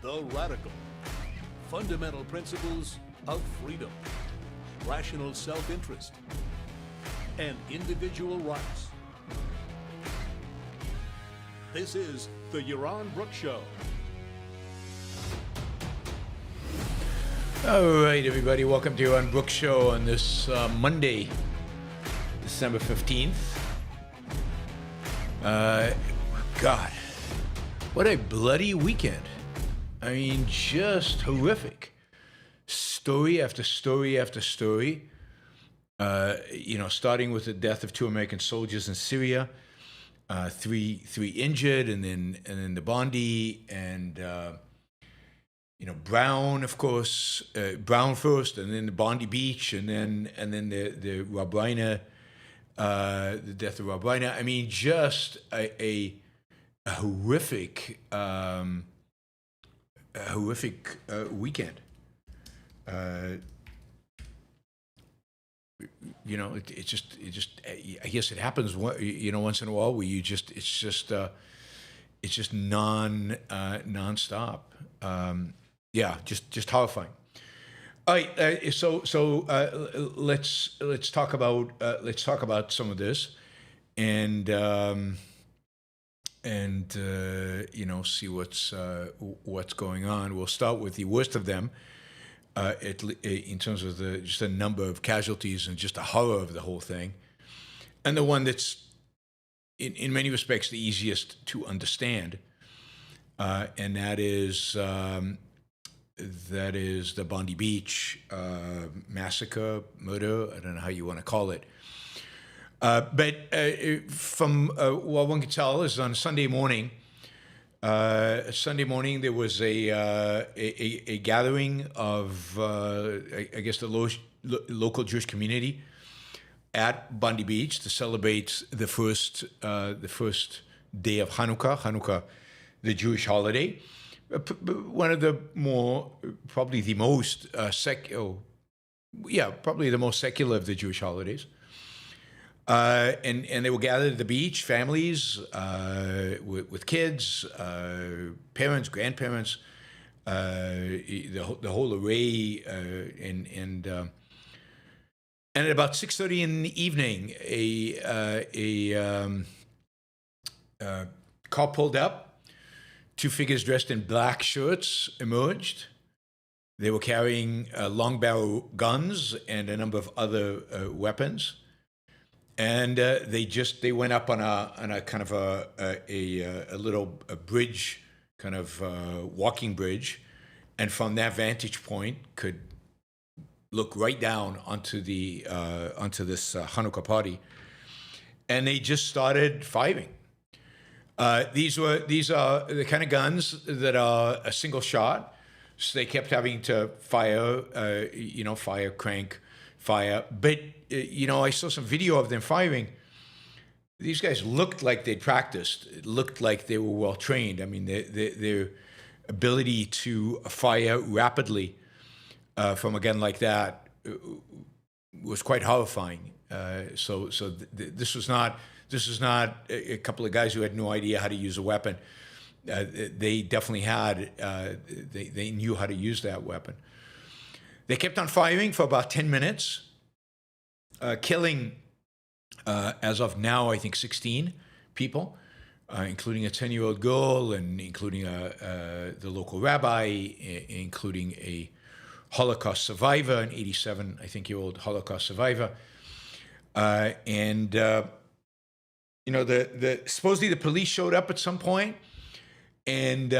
The radical, fundamental principles of freedom, rational self-interest, and individual rights. This is the Yaron Brook Show. All right, everybody, welcome to Yaron Brook Show on this Monday, December 15th. God, what a bloody weekend. I mean, just horrific. Story after story after story. Starting with the death of 2 American soldiers in Syria, three injured, and then the Bondi, and Brown, of course, Brown first, and then the Bondi Beach, and then the Reiner, the death of Reiner. I mean, just a horrific weekend. It just I guess it happens once in a while where it's just nonstop. Just horrifying. All right, so let's talk about some of this, and see what's going on. We'll start with the worst of them, in terms of just the number of casualties and just the horror of the whole thing, and the one that's in many respects the easiest to understand, and that is the Bondi Beach massacre, murder. I don't know how you want to call it. But from what one can tell is on Sunday morning. There was a gathering of I guess the local Jewish community at Bondi Beach to celebrate the first day of Hanukkah, the Jewish holiday. One of the probably the most secular of the Jewish holidays. And they were gathered at the beach, families with kids, parents, grandparents, the whole array, and at about 6:30 in the evening, a car pulled up. 2 figures dressed in black shirts emerged. They were carrying long barrel guns and a number of other weapons. And they went up on a kind of a little bridge, kind of walking bridge, and from that vantage point could look right down onto this Hanukkah party, and they just started firing. These are the kind of guns that are a single shot, so they kept having to fire, crank, fire. But I saw some video of them firing. These guys looked like they'd practiced. It looked like they were well trained. I mean, their ability to fire rapidly from a gun like that was quite horrifying. This was not a couple of guys who had no idea how to use a weapon. They definitely had. They knew how to use that weapon. They kept on firing for about 10 minutes, killing, as of now, I think 16 people, including a 10-year-old girl, and including the local rabbi, including a Holocaust survivor, an 87, I think, year old Holocaust survivor, supposedly the police showed up at some point and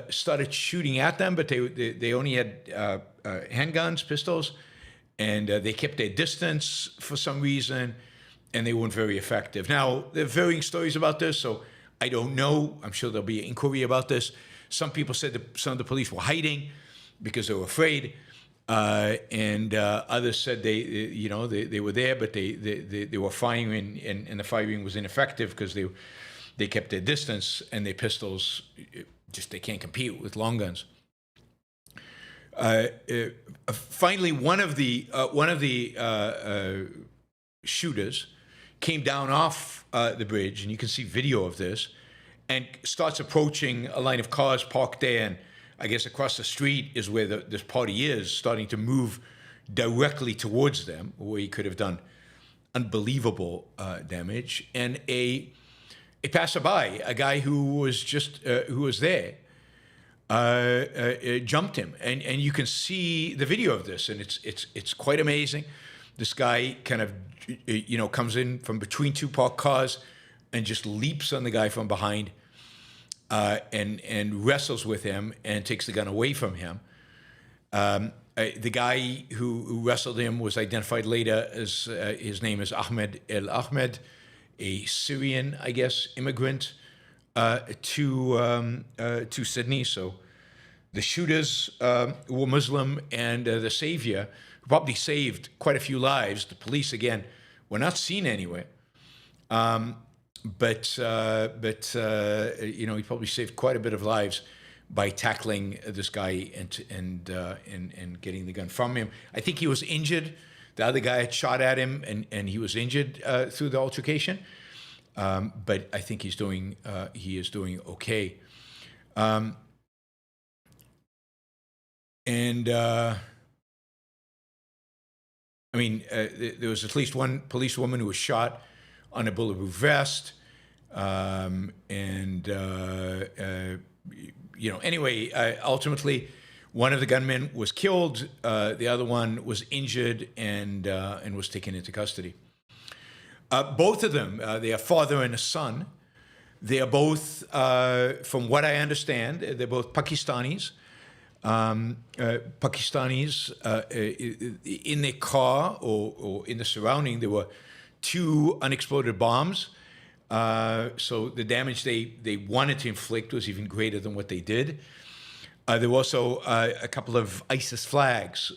started shooting at them, but they only had handguns, pistols, and they kept their distance for some reason, and they weren't very effective. Now, there are varying stories about this, so I don't know. I'm sure there'll be an inquiry about this. Some people said that some of the police were hiding because they were afraid, and others said they were there, but they were firing, and the firing was ineffective because they kept their distance, and their pistols they can't compete with long guns. Finally, one of the shooters came down off the bridge, and you can see video of this, and starts approaching a line of cars parked there, and I guess across the street is where this party is, starting to move directly towards them, where he could have done unbelievable damage. And a passerby, a guy who was just who was there, jumped him, and you can see the video of this, and it's quite amazing. This guy kind of comes in from between two parked cars and just leaps on the guy from behind, and wrestles with him and takes the gun away from him. The guy who wrestled him was identified later as his name is Ahmed El Ahmed, a Syrian, I guess, immigrant to Sydney. So the shooters were Muslim, and the savior, who probably saved quite a few lives. The police, again, were not seen anywhere. But he probably saved quite a bit of lives by tackling this guy and getting the gun from him. I think he was injured. The other guy had shot at him, and he was injured through the altercation. But I think he is doing okay. There was at least one policewoman who was shot on a bulletproof vest. Ultimately, one of the gunmen was killed. The other one was injured and was taken into custody. Both of them, they are father and a son. They are both, from what I understand, they're both Pakistanis. In their car or in the surrounding, there were 2 unexploded bombs. So the damage they wanted to inflict was even greater than what they did. There were also a couple of ISIS flags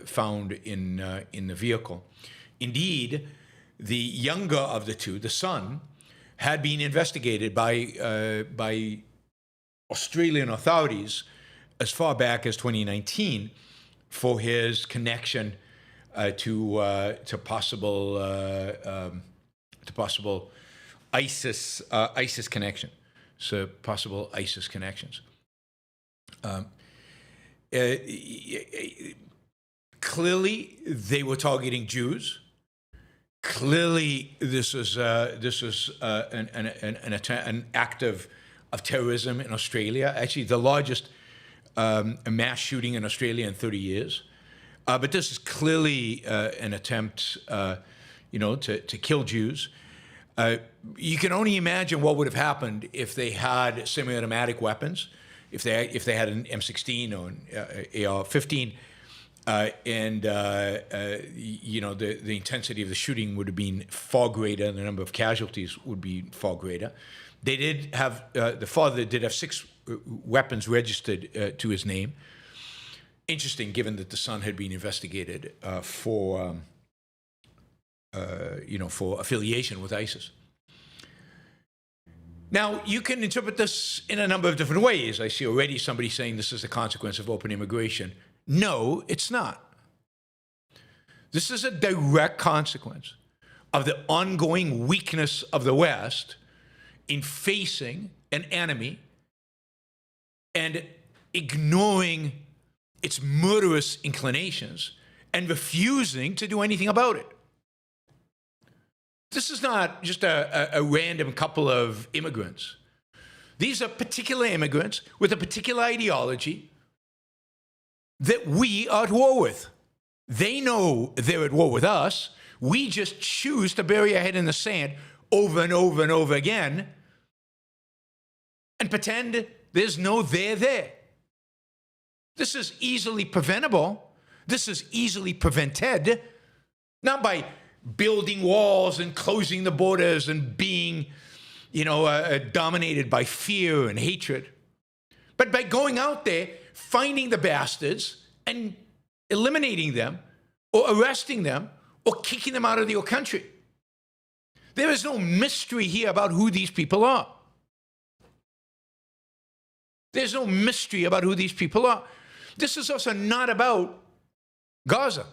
found in the vehicle. Indeed, the younger of the 2, the son, had been investigated by Australian authorities as far back as 2019 for his connection to possible ISIS connection. So possible ISIS connections. Clearly, they were targeting Jews. Clearly, this is an act of terrorism in Australia. Actually, the largest mass shooting in Australia in 30 years. But this is clearly an attempt, to kill Jews. You can only imagine what would have happened if they had semi-automatic weapons, if they had an M16 or an AR-15, the intensity of the shooting would have been far greater, and the number of casualties would be far greater. They did have the father did have 6 weapons registered to his name. Interesting, given that the son had been investigated for affiliation with ISIS. Now, you can interpret this in a number of different ways. I see already somebody saying this is a consequence of open immigration. No, it's not. This is a direct consequence of the ongoing weakness of the West in facing an enemy and ignoring its murderous inclinations and refusing to do anything about it. This is not just a random couple of immigrants. These are particular immigrants with a particular ideology that we are at war with. They know they're at war with us. We just choose to bury our head in the sand over and over and over again and pretend there's no there there. This is easily preventable. This is easily prevented, not by building walls and closing the borders and being, dominated by fear and hatred, but by going out there, finding the bastards and eliminating them or arresting them or kicking them out of your country. There is no mystery here about who these people are. There's no mystery about who these people are. This is also not about Gaza.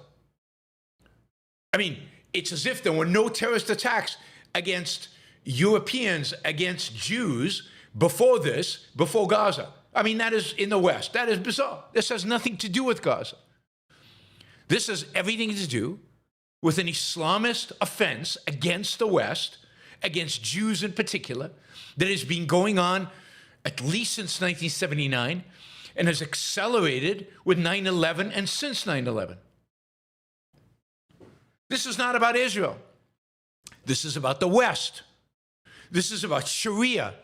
I mean, it's as if there were no terrorist attacks against Europeans, against Jews before Gaza. I mean, that is in the West. That is bizarre. This has nothing to do with Gaza. This has everything to do with an Islamist offense against the West, against Jews in particular, that has been going on at least since 1979 and has accelerated with 9/11 and since 9/11. This is not about Israel. This is about the West. This is about Sharia.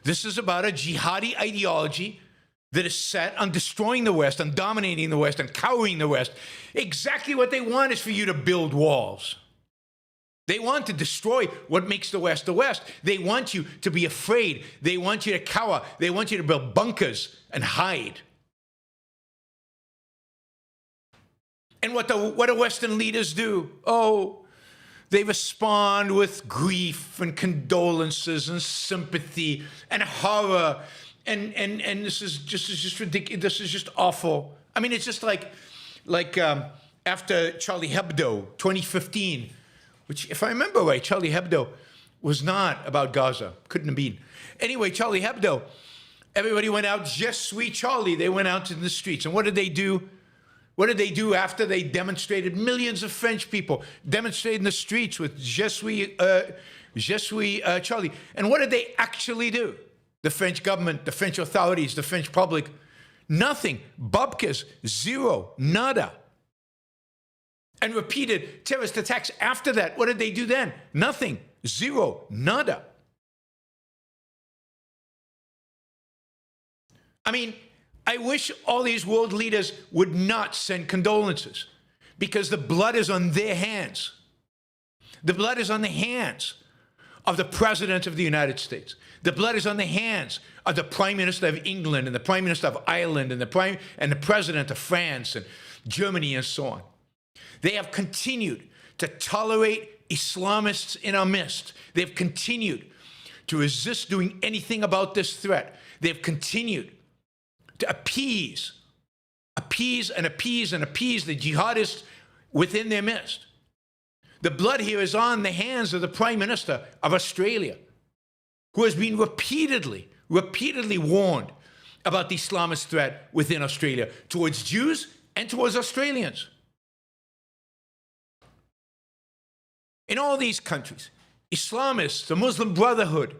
This is about a jihadi ideology that is set on destroying the West, on dominating the West, and cowering the West. Exactly what they want is for you to build walls. They want to destroy what makes the West the West. They want you to be afraid. They want you to cower. They want you to build bunkers and hide. And what do Western leaders do? Oh, they respond with grief and condolences and sympathy and horror. And this is just ridiculous. This is just awful. I mean, it's just like after Charlie Hebdo, 2015, which, if I remember right, Charlie Hebdo was not about Gaza. Couldn't have been. Anyway, Charlie Hebdo, everybody went out, Je suis Charlie. They went out in the streets. And what did they do? What did they do after they demonstrated? Millions of French people demonstrated in the streets with Je suis Charlie. And what did they actually do? The French government, the French authorities, the French public, nothing. Bubkas, zero, nada. And repeated terrorist attacks after that. What did they do then? Nothing, zero, nada. I mean, I wish all these world leaders would not send condolences, because the blood is on their hands. The blood is on the hands of the President of the United States. The blood is on the hands of the Prime Minister of England and the Prime Minister of Ireland and the President of France and Germany and so on. They have continued to tolerate Islamists in our midst. They've continued to resist doing anything about this threat. They've continued to appease the jihadists within their midst. The blood here is on the hands of the Prime Minister of Australia, who has been repeatedly warned about the Islamist threat within Australia towards Jews and towards Australians. In all these countries, Islamists, the Muslim Brotherhood,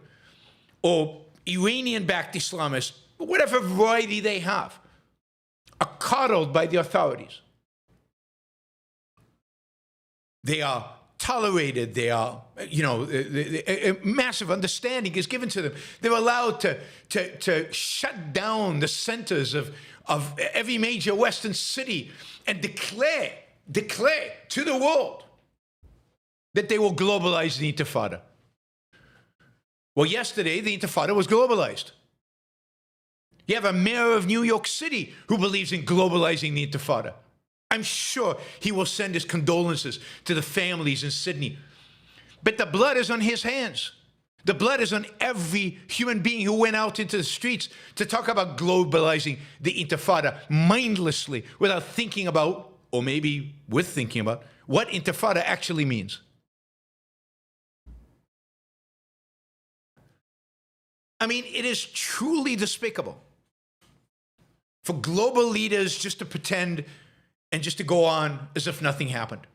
or Iranian-backed Islamists, whatever variety they have, are coddled by the authorities. They are tolerated. They are, a massive understanding is given to them. They're allowed to shut down the centers of every major Western city and declare to the world that they will globalize the Intifada. Well, yesterday, the Intifada was globalized. You have a mayor of New York City who believes in globalizing the Intifada. I'm sure he will send his condolences to the families in Sydney. But the blood is on his hands. The blood is on every human being who went out into the streets to talk about globalizing the Intifada mindlessly, without thinking about, or maybe with thinking about, what Intifada actually means. I mean, it is truly despicable for global leaders just to pretend and just to go on as if nothing happened.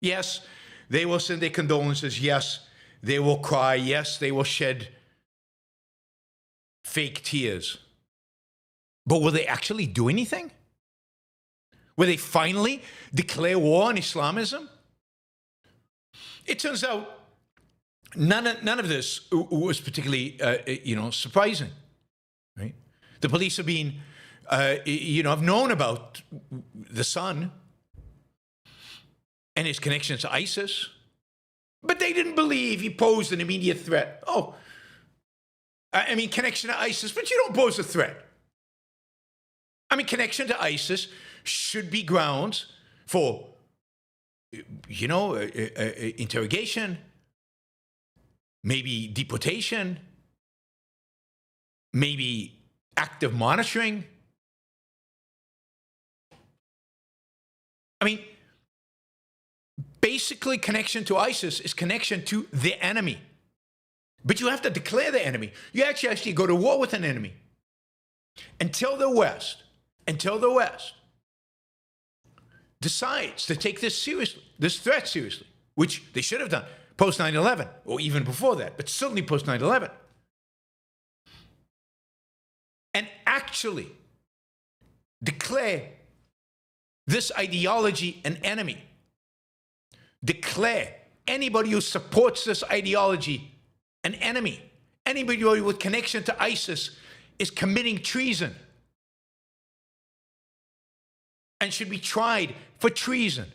Yes, they will send their condolences. Yes, they will cry. Yes, they will shed fake tears. But will they actually do anything? Will they finally declare war on Islamism? It turns out none of this was particularly, surprising, right? The police have been, have known about the son and his connections to ISIS, but they didn't believe he posed an immediate threat. Oh, I mean, connection to ISIS, but you don't pose a threat. I mean, connection to ISIS should be grounds for, interrogation, maybe deportation, maybe active monitoring. I mean, basically connection to ISIS is connection to the enemy. But you have to declare the enemy. You actually go to war with an enemy. until the West decides to take this seriously, this threat seriously, which they should have done post 9/11, or even before that, but certainly post 9/11, and actually declare this ideology an enemy, declare anybody who supports this ideology an enemy, anybody with connection to ISIS is committing treason and should be tried for treason.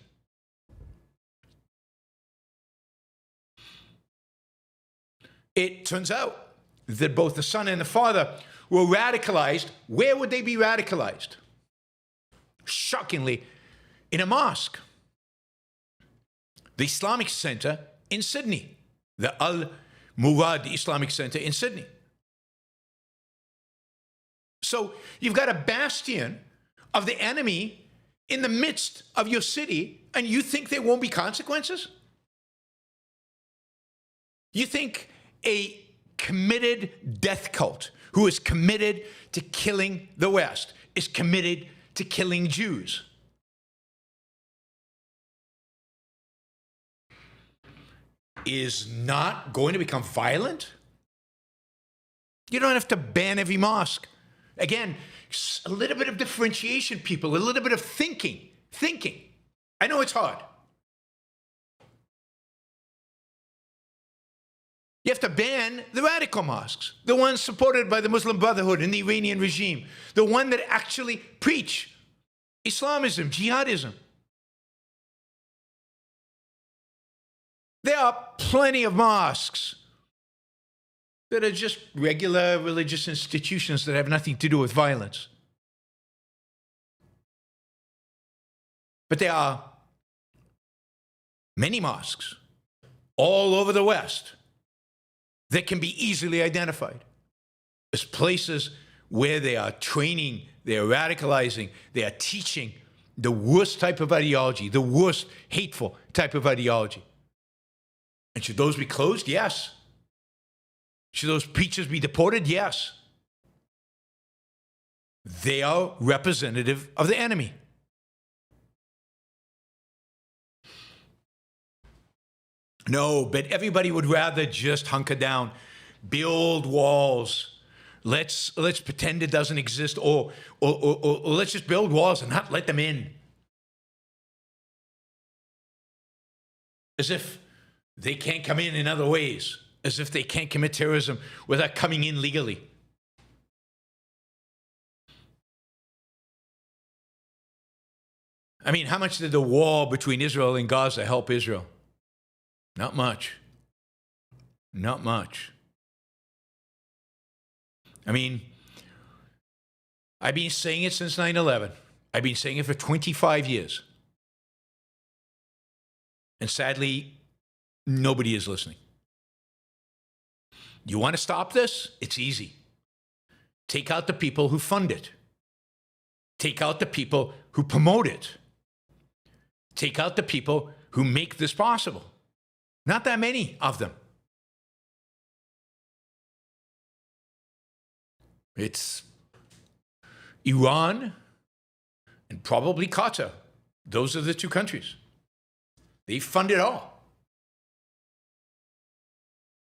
It turns out that both the son and the father were radicalized. Where would they be radicalized? Shockingly, in a mosque. The Islamic Center in Sydney, the Al-Murad Islamic Center in Sydney. So you've got a bastion of the enemy in the midst of your city, and you think there won't be consequences? You think a committed death cult who is committed to killing the West is committed to killing Jews? Is not going to become violent? You don't have to ban every mosque. Again, a little bit of differentiation, people, a little bit of thinking. I know it's hard. You have to ban the radical mosques, the ones supported by the Muslim Brotherhood and the Iranian regime, the one that actually preach Islamism, jihadism. There are plenty of mosques that are just regular religious institutions that have nothing to do with violence. But there are many mosques all over the West that can be easily identified as places where they are training, they are radicalizing, they are teaching the worst type of ideology, the worst hateful type of ideology. And should those be closed? Yes. Should those preachers be deported? Yes. They are representative of the enemy. No, but everybody would rather just hunker down, build walls. Let's pretend it doesn't exist, or let's just build walls and not let them in. As if they can't come in other ways, as if they can't commit terrorism without coming in legally. I mean, how much did the war between Israel and Gaza help Israel? Not much. Not much. I mean, I've been saying it since 9/11. I've been saying it for 25 years. And sadly, nobody is listening. You want to stop this? It's easy. Take out the people who fund it. Take out the people who promote it. Take out the people who make this possible. Not that many of them. It's Iran and probably Qatar. Those are the two countries. They fund it all.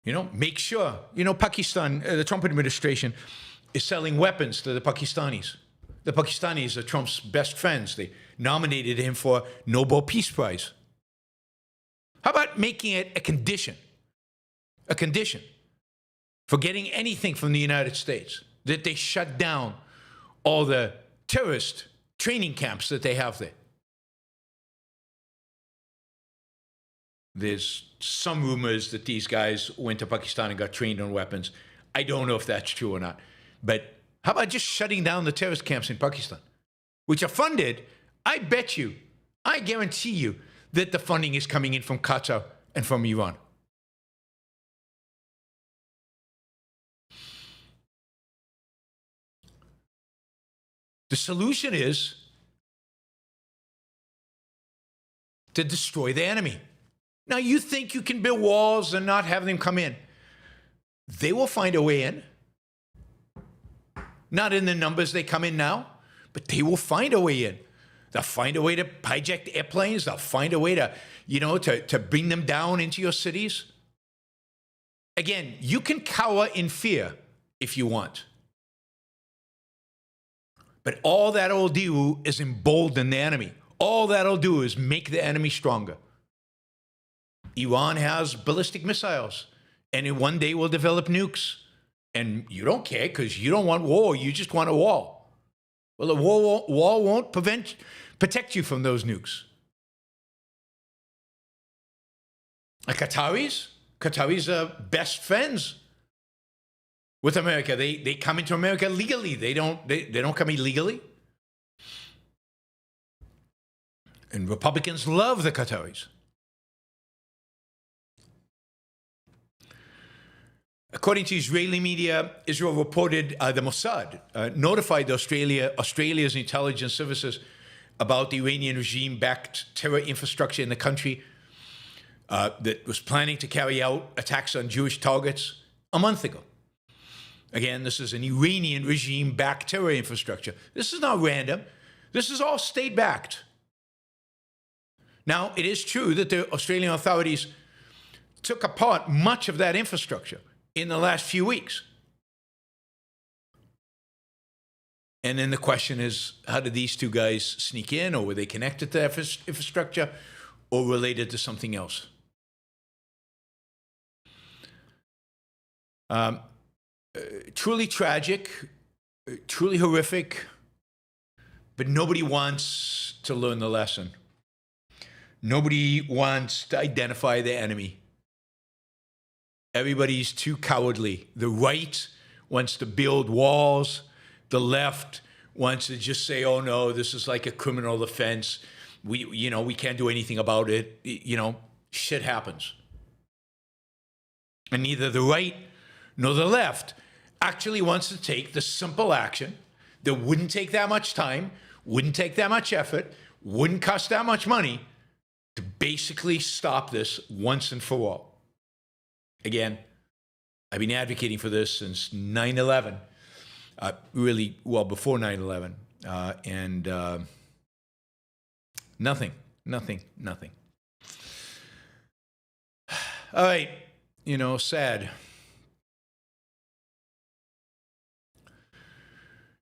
You know, make sure, Pakistan, the Trump administration is selling weapons to the Pakistanis. The Pakistanis are Trump's best friends. They nominated him for Nobel Peace Prize. How about making it a condition for getting anything from the United States, that they shut down all the terrorist training camps that they have there? There's some rumors that these guys went to Pakistan and got trained on weapons. I don't know if that's true or not. But how about just shutting down the terrorist camps in Pakistan, which are funded? I bet you, I guarantee you, that the funding is coming in from Qatar and from Iran. The solution is to destroy the enemy. Now, you think you can build walls and not have them come in. They will find a way in. Not in the numbers they come in now, but they will find a way in. They'll find a way to hijack airplanes. They'll find a way to, to bring them down into your cities. Again, you can cower in fear if you want. But all that'll do is embolden the enemy. All that'll do is make the enemy stronger. Iran has ballistic missiles, and in one day will develop nukes. And you don't care because you don't want war. You just want a wall. Well, a wall won't protect you from those nukes. Like Qataris are best friends with America. They come into America legally. They don't come illegally. And Republicans love the Qataris. According to Israeli media, Israel reported the Mossad notified Australia's intelligence services about the Iranian regime-backed terror infrastructure in the country that was planning to carry out attacks on Jewish targets a month ago. Again, this is an Iranian regime-backed terror infrastructure. This is not random. This is all state-backed. Now, it is true that the Australian authorities took apart much of that infrastructure in the last few weeks. And then the question is, how did these two guys sneak in, or were they connected to that infrastructure, or related to something else? Truly tragic, truly horrific, but nobody wants to learn the lesson. Nobody wants to identify the enemy. Everybody's too cowardly. The right wants to build walls. The left wants to just say, oh no, this is like a criminal offense. We can't do anything about it. Shit happens. And neither the right nor the left actually wants to take the simple action that wouldn't take that much time, wouldn't take that much effort, wouldn't cost that much money to basically stop this once and for all. Again, I've been advocating for this since 9/11, really well before 9/11, and nothing. All right, sad.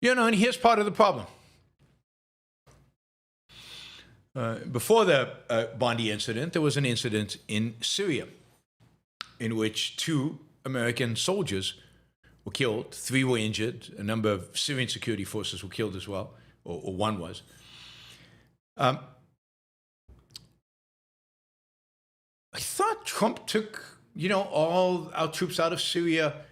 And here's part of the problem. Before the Bondi incident, there was an incident in Syria in which 2 American soldiers were killed, 3 were injured, a number of Syrian security forces were killed as well, or one was. I thought Trump took, all our troops out of Syria,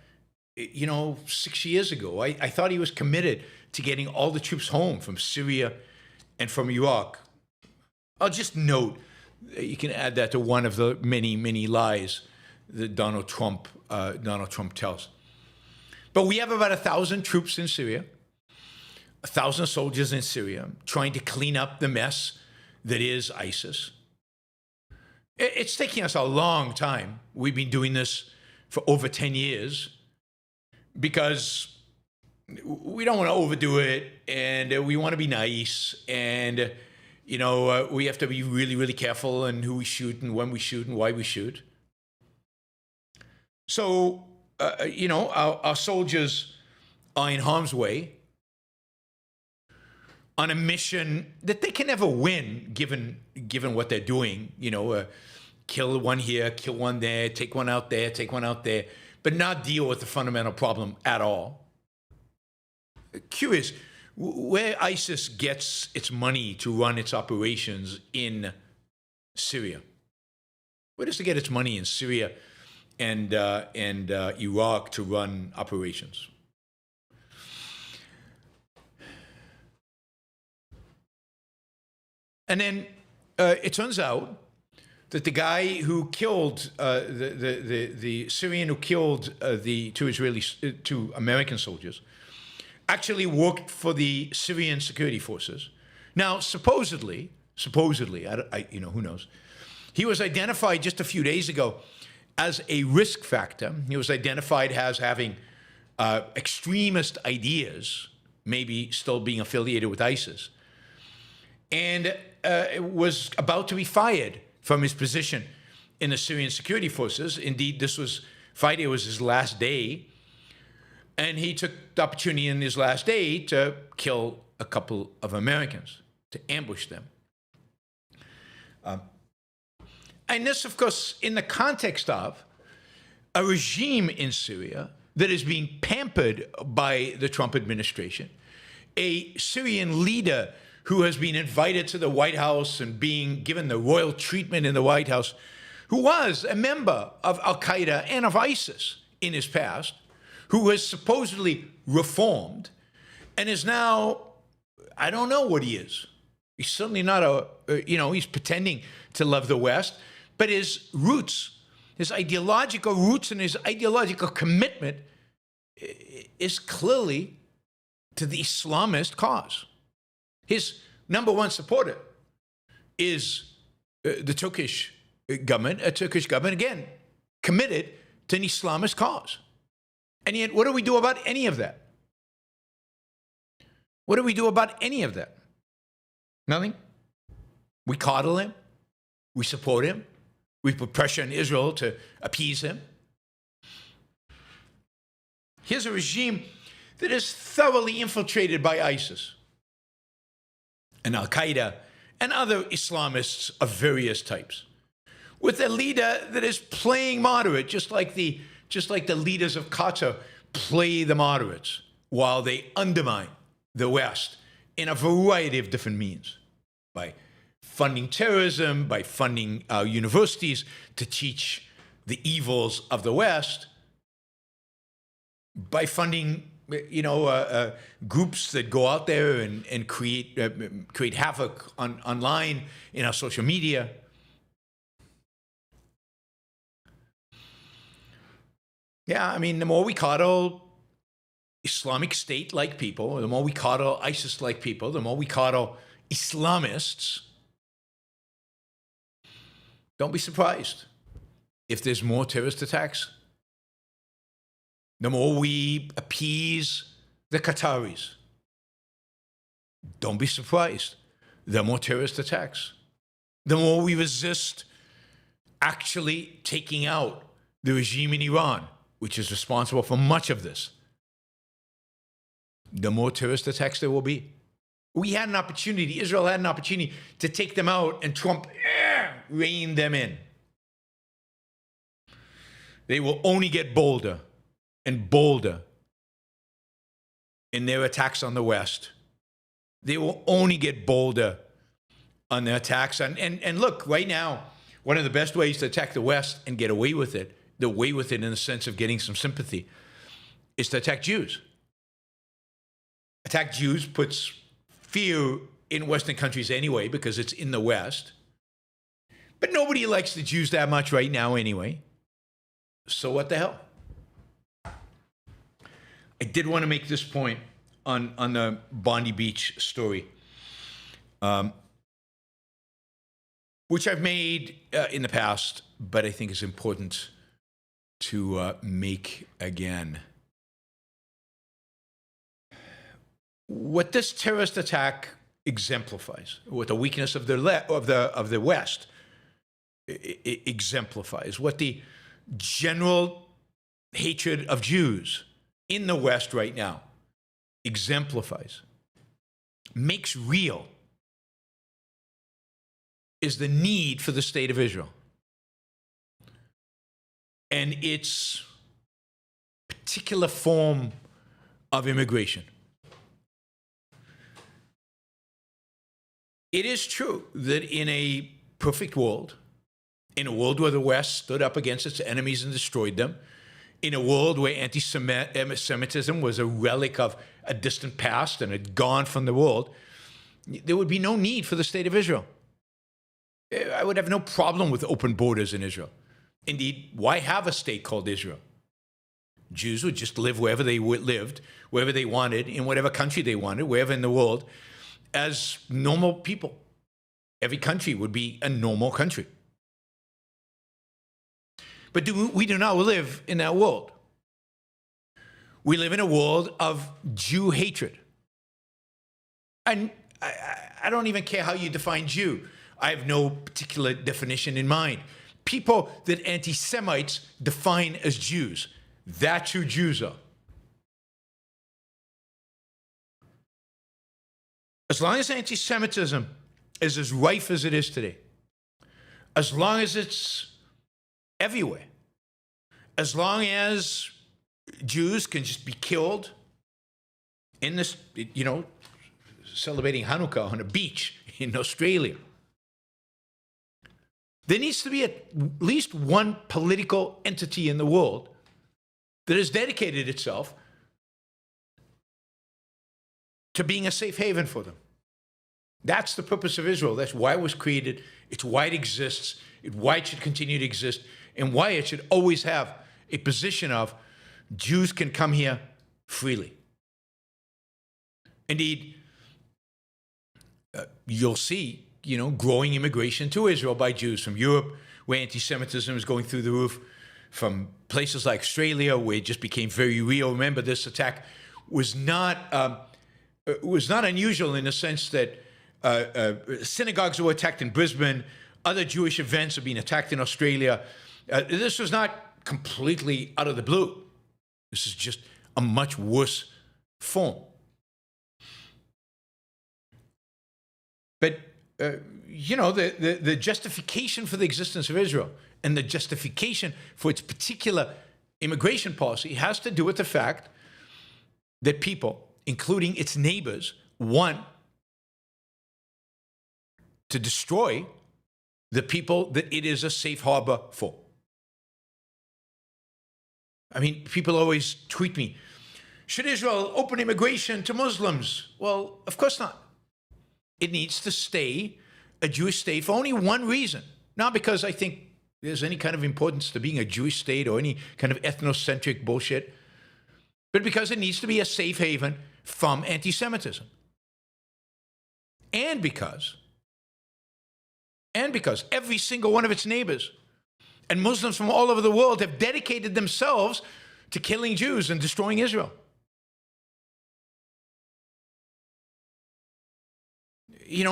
6 years ago. I thought he was committed to getting all the troops home from Syria and from Iraq. I'll just note, you can add that to one of the many, many lies that Donald Trump tells. But we have about 1,000 troops in Syria, 1,000 soldiers in Syria, trying to clean up the mess that is ISIS. It's taking us a long time. We've been doing this for over 10 years because we don't want to overdo it, and we want to be nice, and we have to be really, really careful in who we shoot and when we shoot and why we shoot. So, our soldiers are in harm's way on a mission that they can never win, given what they're doing. Kill one here, kill one there, take one out there, take one out there, but not deal with the fundamental problem at all. Curious, where ISIS gets its money to run its operations in Syria. Where does it get its money in Syria and Iraq to run operations? And then it turns out that the guy who killed the Syrian who killed the 2 American soldiers actually worked for the Syrian security forces. Now, supposedly, who knows? He was identified just a few days ago as a risk factor. He was identified as having extremist ideas, maybe still being affiliated with ISIS, and was about to be fired from his position in the Syrian security forces. Indeed, Friday was his last day, and he took the opportunity in his last day to kill a couple of Americans, to ambush them. And this, of course, in the context of a regime in Syria that is being pampered by the Trump administration, a Syrian leader who has been invited to the White House and being given the royal treatment in the White House, who was a member of Al-Qaeda and of ISIS in his past, who was supposedly reformed, and is now, I don't know what he is. He's certainly not he's pretending to love the West, but his roots, his ideological roots and his ideological commitment is clearly to the Islamist cause. His number one supporter is the Turkish government, again, committed to an Islamist cause. And yet, what do we do about any of that? What do we do about any of that? Nothing. We coddle him. We support him. We put pressure on Israel to appease him. Here's a regime that is thoroughly infiltrated by ISIS and Al-Qaeda and other Islamists of various types, with a leader that is playing moderate, just like the leaders of Qatar play the moderates, while they undermine the West in a variety of different means, by funding terrorism, by funding our universities to teach the evils of the West, by funding groups that go out there and create havoc online in our social media. Yeah, I mean, the more we coddle Islamic State-like people, the more we coddle ISIS-like people, the more we coddle Islamists, don't be surprised if there's more terrorist attacks. The more we appease the Qataris, don't be surprised. The more terrorist attacks. The more we resist actually taking out the regime in Iran, which is responsible for much of this, the more terrorist attacks there will be. We had an opportunity, Israel had an opportunity to take them out, and Trump reined them in. They will only get bolder and bolder in their attacks on the West. They will only get bolder on their attacks. And look, right now, one of the best ways to attack the West and get away with it, in the sense of getting some sympathy, is to attack Jews. Attack Jews puts fear in Western countries anyway, because it's in the West. But nobody likes the Jews that much right now anyway. So what the hell? I did want to make this point on the Bondi Beach story, which I've made in the past, but I think is important to make again. What this terrorist attack exemplifies, what the weakness of the West exemplifies, what the general hatred of Jews in the West right now exemplifies, makes real, is the need for the state of Israel and its particular form of immigration. It is true that in a perfect world, in a world where the West stood up against its enemies and destroyed them, in a world where anti-Semitism was a relic of a distant past and had gone from the world, there would be no need for the state of Israel. I would have no problem with open borders in Israel. Indeed, why have a state called Israel? Jews would just live wherever they lived, wherever they wanted, in whatever country they wanted, wherever in the world, as normal people. Every country would be a normal country. But we do not live in that world. We live in a world of Jew hatred. And I don't even care how you define Jew. I have no particular definition in mind. People that anti-Semites define as Jews, that's who Jews are. As long as anti-Semitism is as rife as it is today, as long as it's everywhere, as long as Jews can just be killed in this, celebrating Hanukkah on a beach in Australia, there needs to be at least one political entity in the world that has dedicated itself to being a safe haven for them. That's the purpose of Israel. That's why it was created. It's why it exists. It's why it should continue to exist, and why it should always have a position of Jews can come here freely. Indeed, you'll see, growing immigration to Israel by Jews from Europe, where anti-Semitism is going through the roof, from places like Australia, where it just became very real. Remember, this attack was not unusual in the sense that synagogues were attacked in Brisbane, other Jewish events have been attacked in Australia. This was not completely out of the blue. This is just a much worse form. But, the justification for the existence of Israel and the justification for its particular immigration policy has to do with the fact that people, including its neighbors, want to destroy the people that it is a safe harbor for. I mean, people always tweet me, should Israel open immigration to Muslims? Well, of course not. It needs to stay a Jewish state for only one reason. Not because I think there's any kind of importance to being a Jewish state or any kind of ethnocentric bullshit, but because it needs to be a safe haven from anti-Semitism. And because every single one of its neighbors and Muslims from all over the world have dedicated themselves to killing Jews and destroying Israel.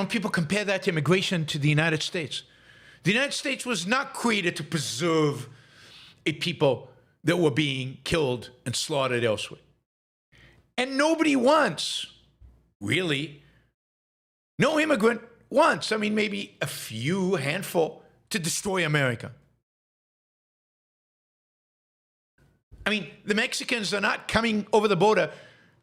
People compare that to immigration to the United States. The United States was not created to preserve a people that were being killed and slaughtered elsewhere. And nobody wants, really, no immigrant wants, maybe a few, handful, to destroy America. The Mexicans are not coming over the border,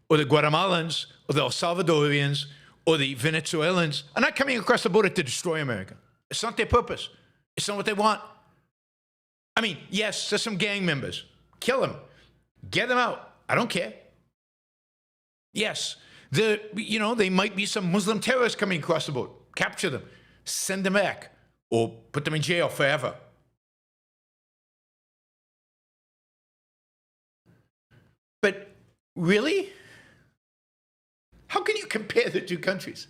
or the Guatemalans, or the El Salvadorians, or the Venezuelans are not coming across the border to destroy America. It's not their purpose. It's not what they want. Yes, there's some gang members. Kill them. Get them out. I don't care. Yes, there might be some Muslim terrorists coming across the border. Capture them. Send them back. Or put them in jail forever. But really? How can you compare the two countries?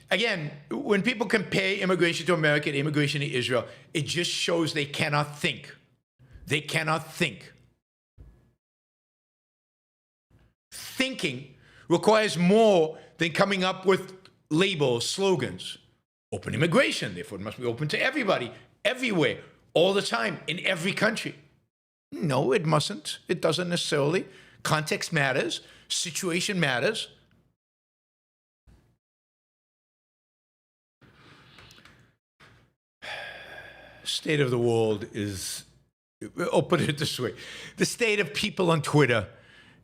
Again, when people compare immigration to America and immigration to Israel, it just shows they cannot think. They cannot think. Thinking requires more than coming up with labels, slogans. Open immigration, therefore it must be open to everybody, everywhere, all the time, in every country. No, it mustn't. It doesn't necessarily. Context matters. Situation matters. State of the world is, I'll put it this way. The state of people on Twitter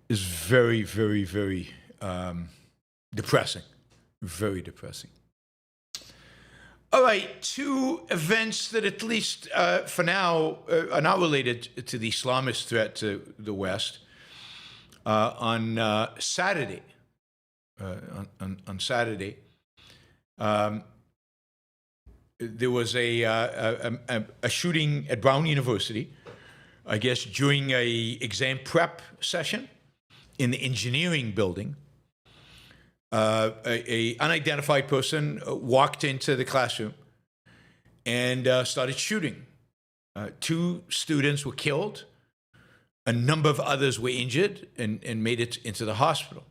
is very, very, very depressing. Very depressing. All right, two events that at least for now are not related to the Islamist threat to the West. On Saturday, there was a shooting at Brown University, I guess during a exam prep session in the engineering building. A unidentified person walked into the classroom and started shooting. Two students were killed. A number of others were injured and made it into the hospital.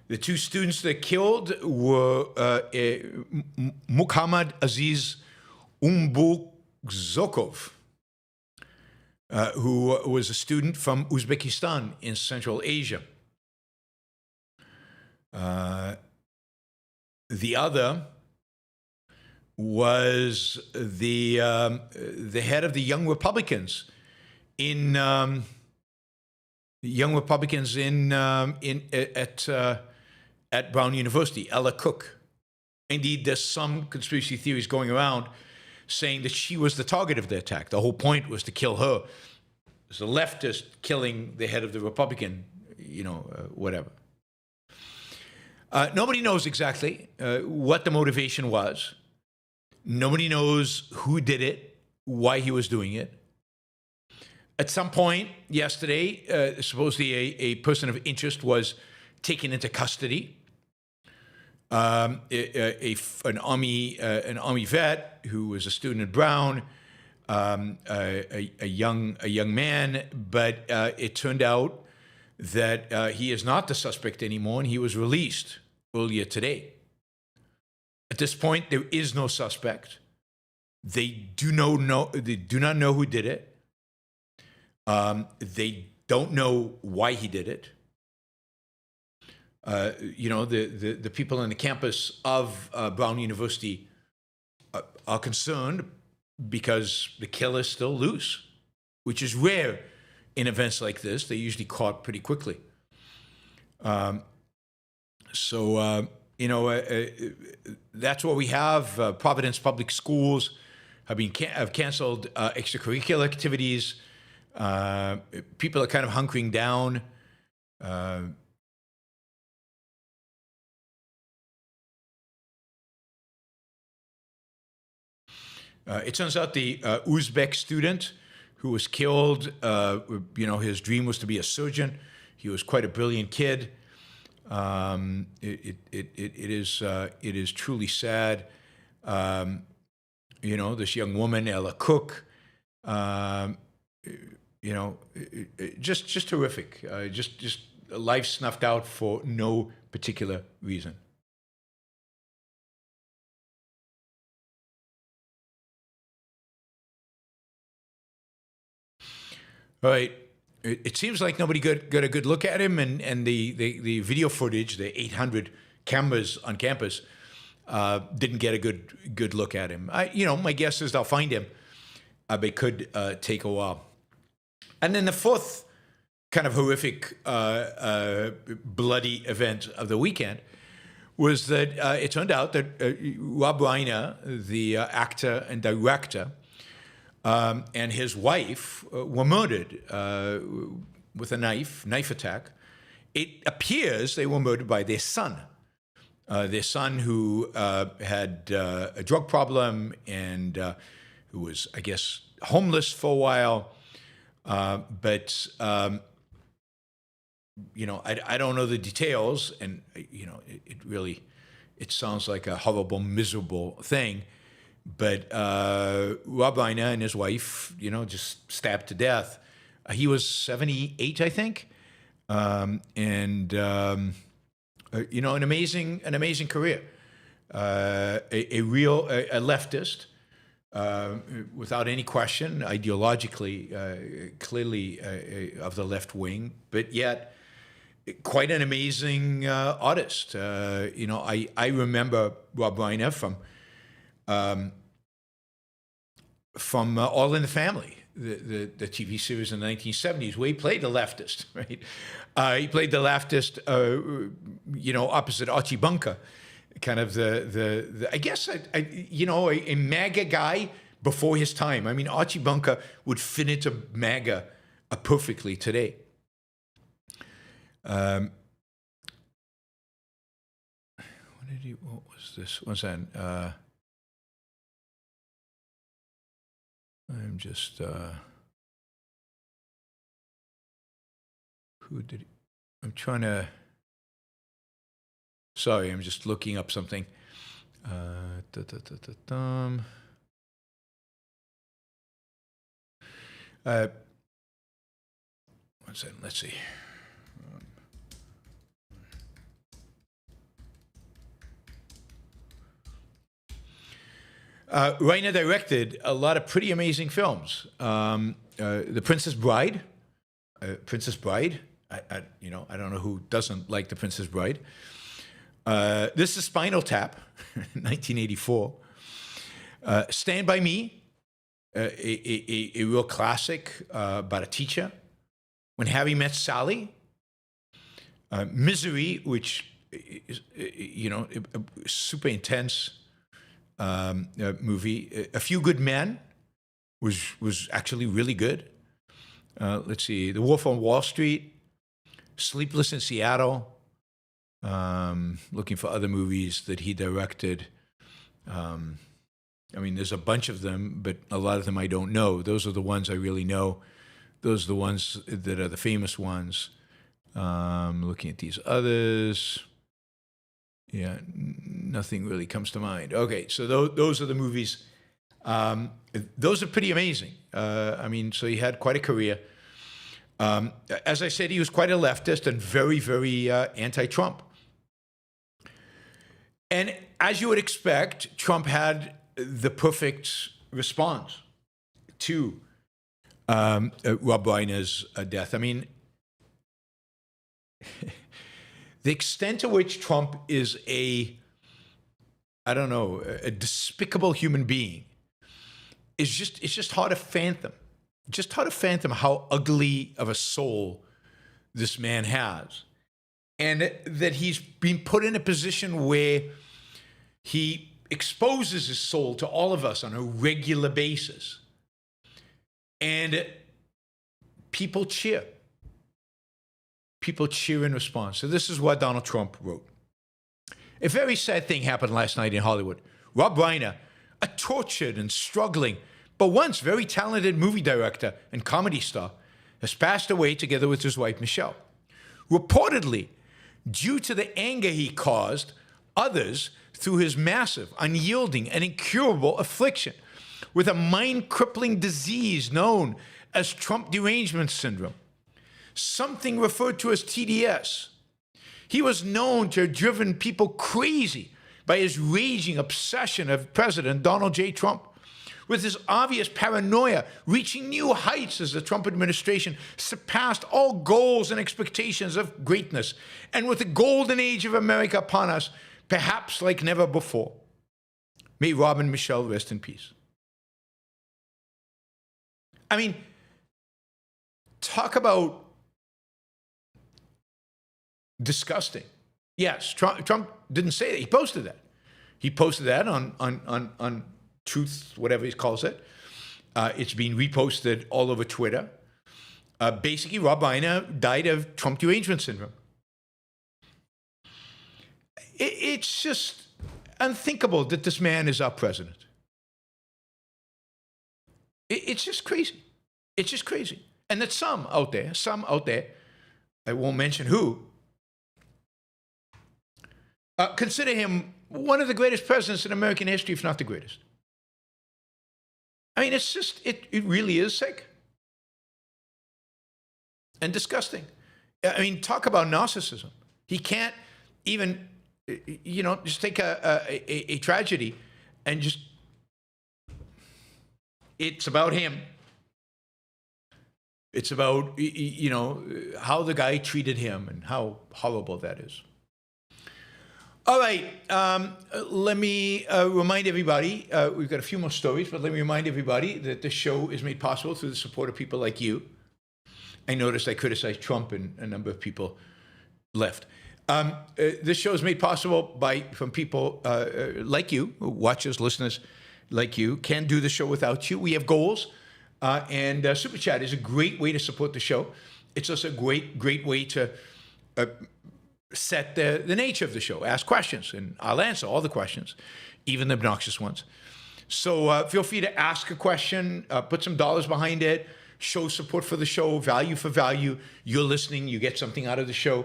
The two students that killed were Muhammad Aziz Umbukzokov, who was a student from Uzbekistan in Central Asia. The other was the head of the Young Republicans at Brown University, Ella Cook. Indeed, there's some conspiracy theories going around saying that she was the target of the attack. The whole point was to kill her. It was a leftist killing the head of the Republican, whatever. Nobody knows exactly what the motivation was. Nobody knows who did it, why he was doing it. At some point yesterday, supposedly a person of interest was taken into custody. An army vet who was a student at Brown, a young man, but it turned out that he is not the suspect anymore, and he was released earlier today. At this point, there is no suspect. They do not know who did it. They don't know why he did it. The people on the campus of Brown University are concerned because the killer is still loose, which is rare in events like this. They're usually caught pretty quickly. That's what we have. Providence Public Schools have canceled extracurricular activities. People are kind of hunkering down. It turns out the Uzbek student who was killed, his dream was to be a surgeon. He was quite a brilliant kid. It is truly sad. This young woman, Ella Cook, just terrific. Just life snuffed out for no particular reason. All right. It seems like nobody got a good look at him, and the video footage, the 800 cameras on campus, didn't get a good look at him. My guess is they'll find him, but it could take a while. And then the fourth kind of horrific, bloody event of the weekend was that it turned out that Rob Reiner, the actor and director, and his wife were murdered with a knife attack. It appears they were murdered by their son who had a drug problem and who was, I guess, homeless for a while. But I don't know the details, and it sounds like a horrible, miserable thing. But Rob Reiner and his wife, just stabbed to death. He was 78, I think, and an amazing career. A real leftist, without any question, ideologically, clearly of the left wing, but yet quite an amazing artist. I remember Rob Reiner from All in the Family, the TV series in the 1970s, where he played the leftist, right? He played the leftist, opposite Archie Bunker, kind of I guess, a MAGA guy before his time. I mean, Archie Bunker would fit into MAGA perfectly today. What was this? What's that? I'm just, I'm trying to, sorry, I'm just looking up something. One second, let's see. Reiner directed a lot of pretty amazing films. The Princess Bride. I don't know who doesn't like The Princess Bride. This is Spinal Tap, 1984. Stand By Me, a real classic about a teacher. When Harry Met Sally. Misery, which is, a super intense movie. A Few Good Men was actually really good. Let's see, The Wolf on Wall Street, Sleepless in Seattle. Looking for other movies that he directed. There's a bunch of them, but a lot of them I don't know. Those are the ones I really know. Those are the ones that are the famous ones. Looking at these others. Yeah, nothing really comes to mind. Okay, so those are the movies. Those are pretty amazing. So he had quite a career. As I said, he was quite a leftist and very, very anti-Trump. And as you would expect, Trump had the perfect response to Rob Reiner's death. The extent to which Trump is a despicable human being it's just hard to fathom. Just hard to fathom how ugly of a soul this man has. And that he's been put in a position where he exposes his soul to all of us on a regular basis. And people cheer. People cheer in response. So this is what Donald Trump wrote. A very sad thing happened last night in Hollywood. Rob Reiner, a tortured and struggling, but once very talented movie director and comedy star, has passed away together with his wife, Michelle. Reportedly, due to the anger he caused others through his massive, unyielding, and incurable affliction with a mind-crippling disease known as Trump derangement syndrome, something referred to as TDS. He was known to have driven people crazy by his raging obsession of President Donald J. Trump, with his obvious paranoia reaching new heights as the Trump administration surpassed all goals and expectations of greatness, and with the golden age of America upon us, perhaps like never before. May Rob and Michelle rest in peace. Talk about disgusting. Yes, Trump didn't say that. He posted that. He posted that on Truth, whatever he calls it. It's being reposted all over Twitter. Basically, Rob Reiner died of Trump derangement syndrome. It's just unthinkable that this man is our president. It's just crazy. It's just crazy. And that some out there, I won't mention who, consider him one of the greatest presidents in American history, if not the greatest. It's just, it really is sick and disgusting. Talk about narcissism. He can't even, just take a tragedy and just, it's about him. It's about, how the guy treated him and how horrible that is. All right, let me remind everybody, we've got a few more stories, but let me remind everybody that this show is made possible through the support of people like you. I noticed I criticized Trump and a number of people left. This show is made possible from people like you, watchers, listeners like you. Can't do the show without you. We have goals, and Super Chat is a great way to support the show. It's also a great way to set the nature of the show. Ask questions, and I'll answer all the questions, even the obnoxious ones. So feel free to ask a question, put some dollars behind it, show support for the show, value for value. You're listening, you get something out of the show.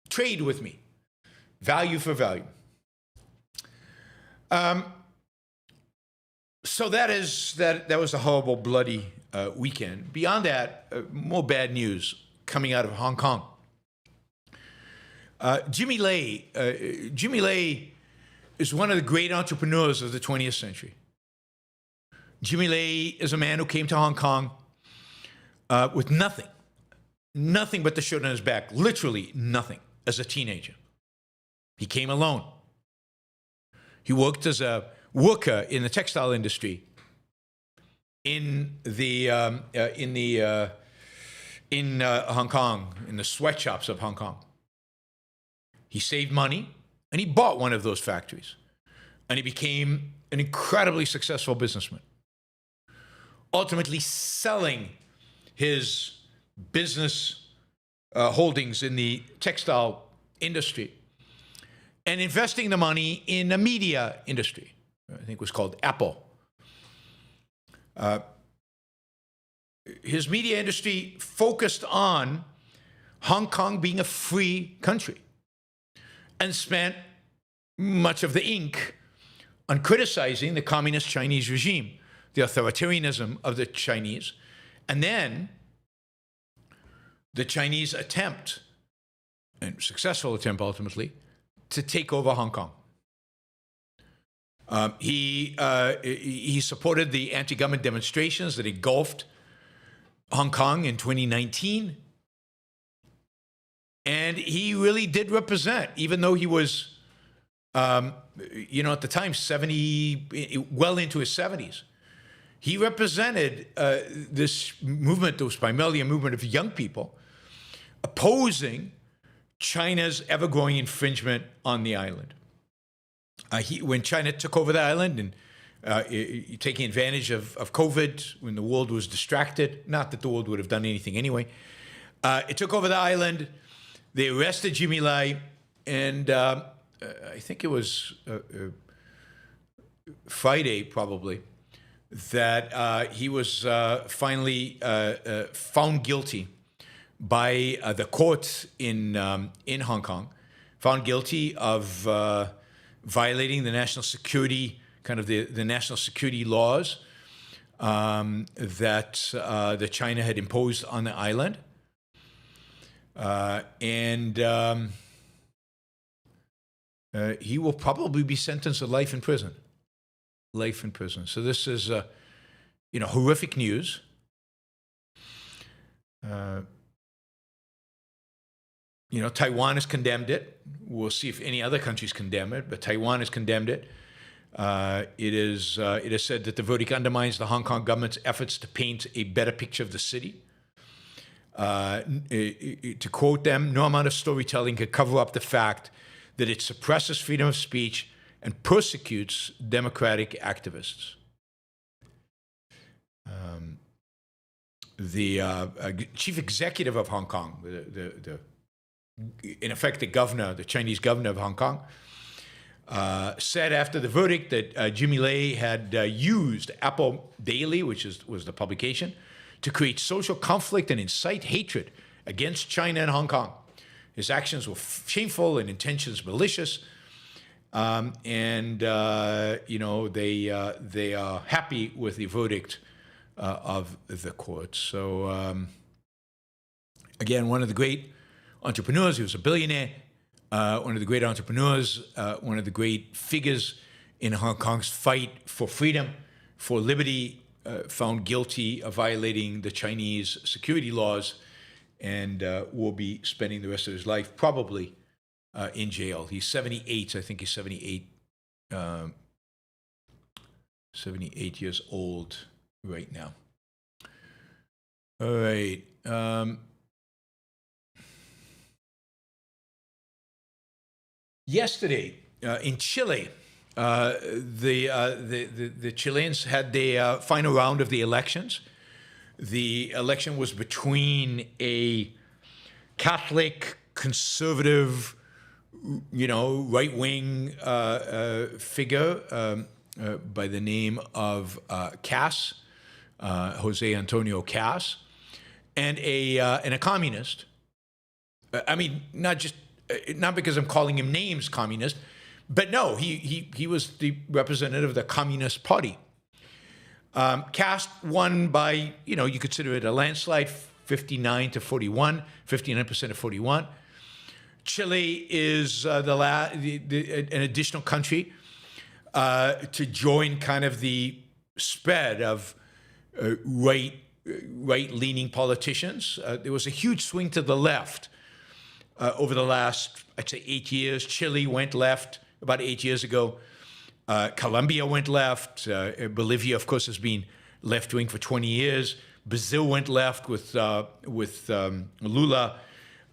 Trade with me, value for value. So that was a horrible, bloody weekend. Beyond that, more bad news coming out of Hong Kong. Jimmy Lai is one of the great entrepreneurs of the 20th century. Jimmy Lai is a man who came to Hong Kong with nothing but the shirt on his back, literally nothing, as a teenager. He came alone. He worked as a worker in the textile industry in Hong Kong, in the sweatshops of Hong Kong. He saved money and he bought one of those factories, and he became an incredibly successful businessman, ultimately selling his business holdings in the textile industry and investing the money in a media industry. I think it was called Apple. His media industry focused on Hong Kong being a free country and spent much of the ink on criticizing the communist Chinese regime, the authoritarianism of the Chinese, and then the Chinese attempt, and successful attempt ultimately, to take over Hong Kong. He supported the anti-government demonstrations that engulfed Hong Kong in 2019. And he really did represent, even though he was, at the time, 70, well into his 70s. He represented this movement that was primarily a movement of young people opposing China's ever-growing infringement on the island. When China took over the island and taking advantage of COVID, when the world was distracted, not that the world would have done anything anyway, it took over the island. They arrested Jimmy Lai, and I think it was Friday probably, that he was finally found guilty by the court in Hong Kong, found guilty of violating the national security, the national security laws that China had imposed on the island. He will probably be sentenced to life in prison. Life in prison. So this is, horrific news. Taiwan has condemned it. We'll see if any other countries condemn it, but Taiwan has condemned it. It is said that the verdict undermines the Hong Kong government's efforts to paint a better picture of the city. To quote them, no amount of storytelling could cover up the fact that it suppresses freedom of speech and persecutes democratic activists. The chief executive of Hong Kong, in effect the Chinese governor of Hong Kong, said after the verdict that Jimmy Lai had used Apple Daily, which was the publication, to create social conflict and incite hatred against China and Hong Kong. His actions were shameful and intentions malicious, they are happy with the verdict of the court. So again, one of the great entrepreneurs. He was a billionaire. One of the great entrepreneurs. One of the great figures in Hong Kong's fight for freedom, for liberty. Found guilty of violating the Chinese security laws, and will be spending the rest of his life probably in jail. He's 78. I think he's 78. 78 years old right now. All right. Yesterday in Chile, the Chileans had the final round of the elections. The election was between a Catholic, conservative, right-wing figure by the name of Cass, Jose Antonio Cass, and a communist. Not because I'm calling him names communist, but no, he was the representative of the Communist Party. Cast won by, you consider it a landslide, 59% to 41. Chile is an additional country to join kind of the spread of right-leaning politicians. There was a huge swing to the left over the last, I'd say, 8 years. Chile went left about 8 years ago. Colombia went left. Bolivia, of course, has been left-wing for 20 years. Brazil went left with Lula.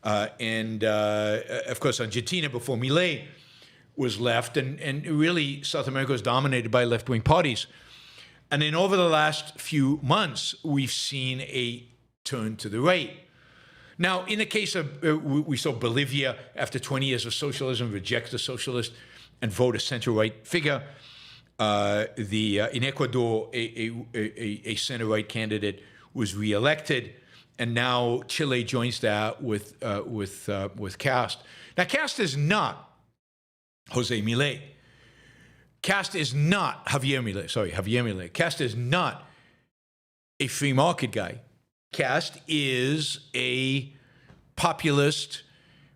And of course, Argentina before Milei was left. And really, South America was dominated by left-wing parties. And then over the last few months, we've seen a turn to the right. Now, in the case of, we saw Bolivia, after 20 years of socialism, reject the socialist and vote a center-right figure. In Ecuador, a center-right candidate was reelected, and now Chile joins that with Cast. Now, Cast is not Jose Milei. Cast is not Javier Milei. Cast is not a free market guy. Cast is a populist,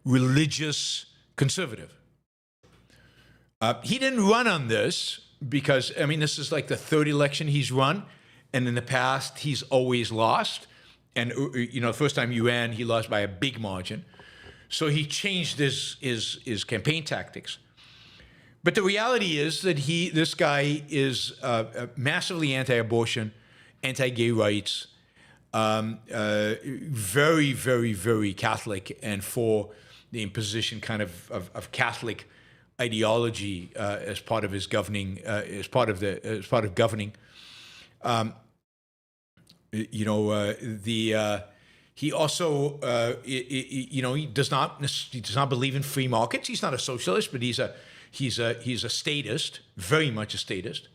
religious conservative. He didn't run on this because, this is like the third election he's run, and in the past, he's always lost. And, the first time he ran, he lost by a big margin. So he changed his campaign tactics. But the reality is that this guy is massively anti-abortion, anti-gay rights, very, very, very Catholic, and for the imposition kind of Catholic ideology as part of his governing, as part of governing. He also, he does not believe in free markets. He's not a socialist, but he's a statist, very much a statist.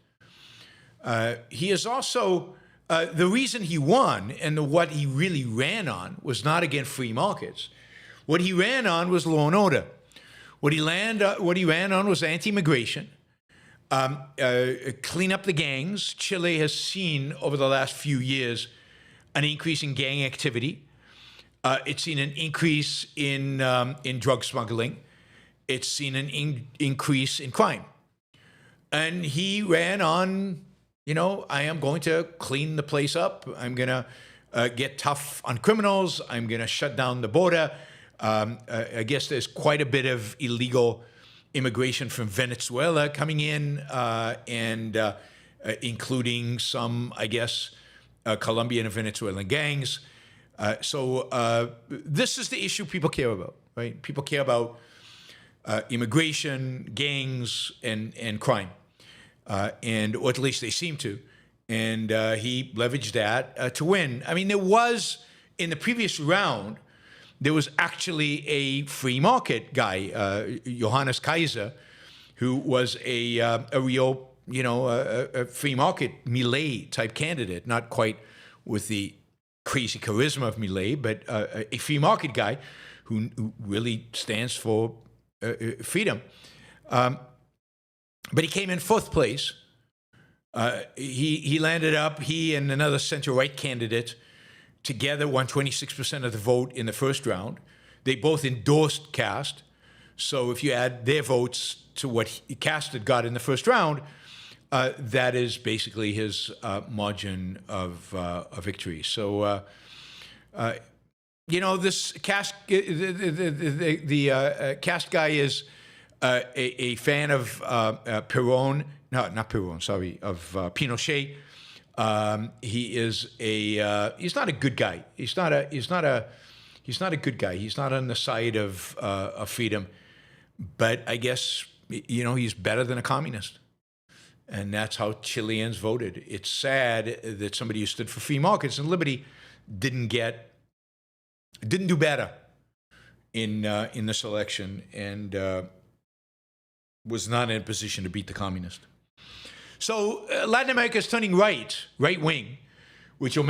He is also the reason he won, and what he really ran on was not against free markets. What he ran on was law and order. What he ran on was anti-immigration, clean up the gangs. Chile has seen over the last few years an increase in gang activity. It's seen an increase in drug smuggling. It's seen an increase in crime. And he ran on, I am going to clean the place up. I'm going to get tough on criminals. I'm going to shut down the border. I guess there's quite a bit of illegal immigration from Venezuela coming in, and including some, I guess, Colombian and Venezuelan gangs. So this is the issue people care about, right? People care about immigration, gangs, and crime, or at least they seem to. And he leveraged that to win. There was, in the previous round, there was actually a free market guy, Johannes Kaiser, who was a real, a free market Milei type candidate, not quite with the crazy charisma of Milei, but a free market guy who really stands for freedom. But he came in fourth place. He landed up, he and another center-right candidate together won 26% of the vote in the first round. They both endorsed Cast. So if you add their votes to what Cast had got in the first round, that is basically his margin of victory. So, this Cast, the Cast guy is a fan of Perón. No, not Perón. Sorry, of Pinochet. He is he's not a good guy. He's not a good guy. He's not on the side of freedom, but I guess he's better than a communist, and that's how Chileans voted. It's sad that somebody who stood for free markets and liberty didn't do better in this election, and was not in a position to beat the communist. So Latin America is turning right wing, which will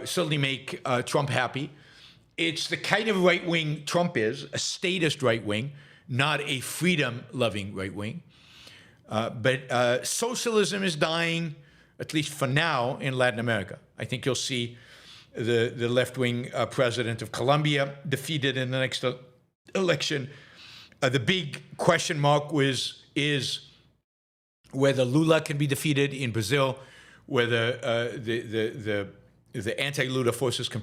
certainly make Trump happy. It's the kind of right wing Trump is, a statist right wing, not a freedom-loving right wing. But socialism is dying. at least for now, in Latin America. I think you'll see the left-wing president of Colombia defeated in the next election. The big question mark is whether Lula can be defeated in Brazil, whether the anti-Lula forces can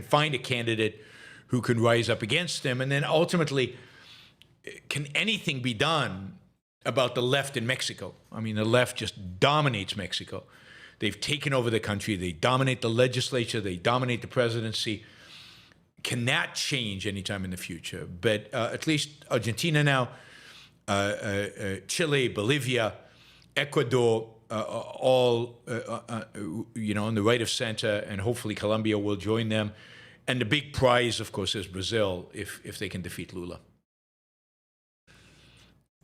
find a candidate who can rise up against him, and then ultimately, can anything be done about the left in Mexico? I mean, the left just dominates Mexico. They've taken over the country. They dominate the legislature. They dominate the presidency. Can that change anytime in the future? But at least Argentina now, Chile, Bolivia, Ecuador, all on the right of center, and hopefully Colombia will join them. And the big prize, of course, is Brazil if they can defeat Lula.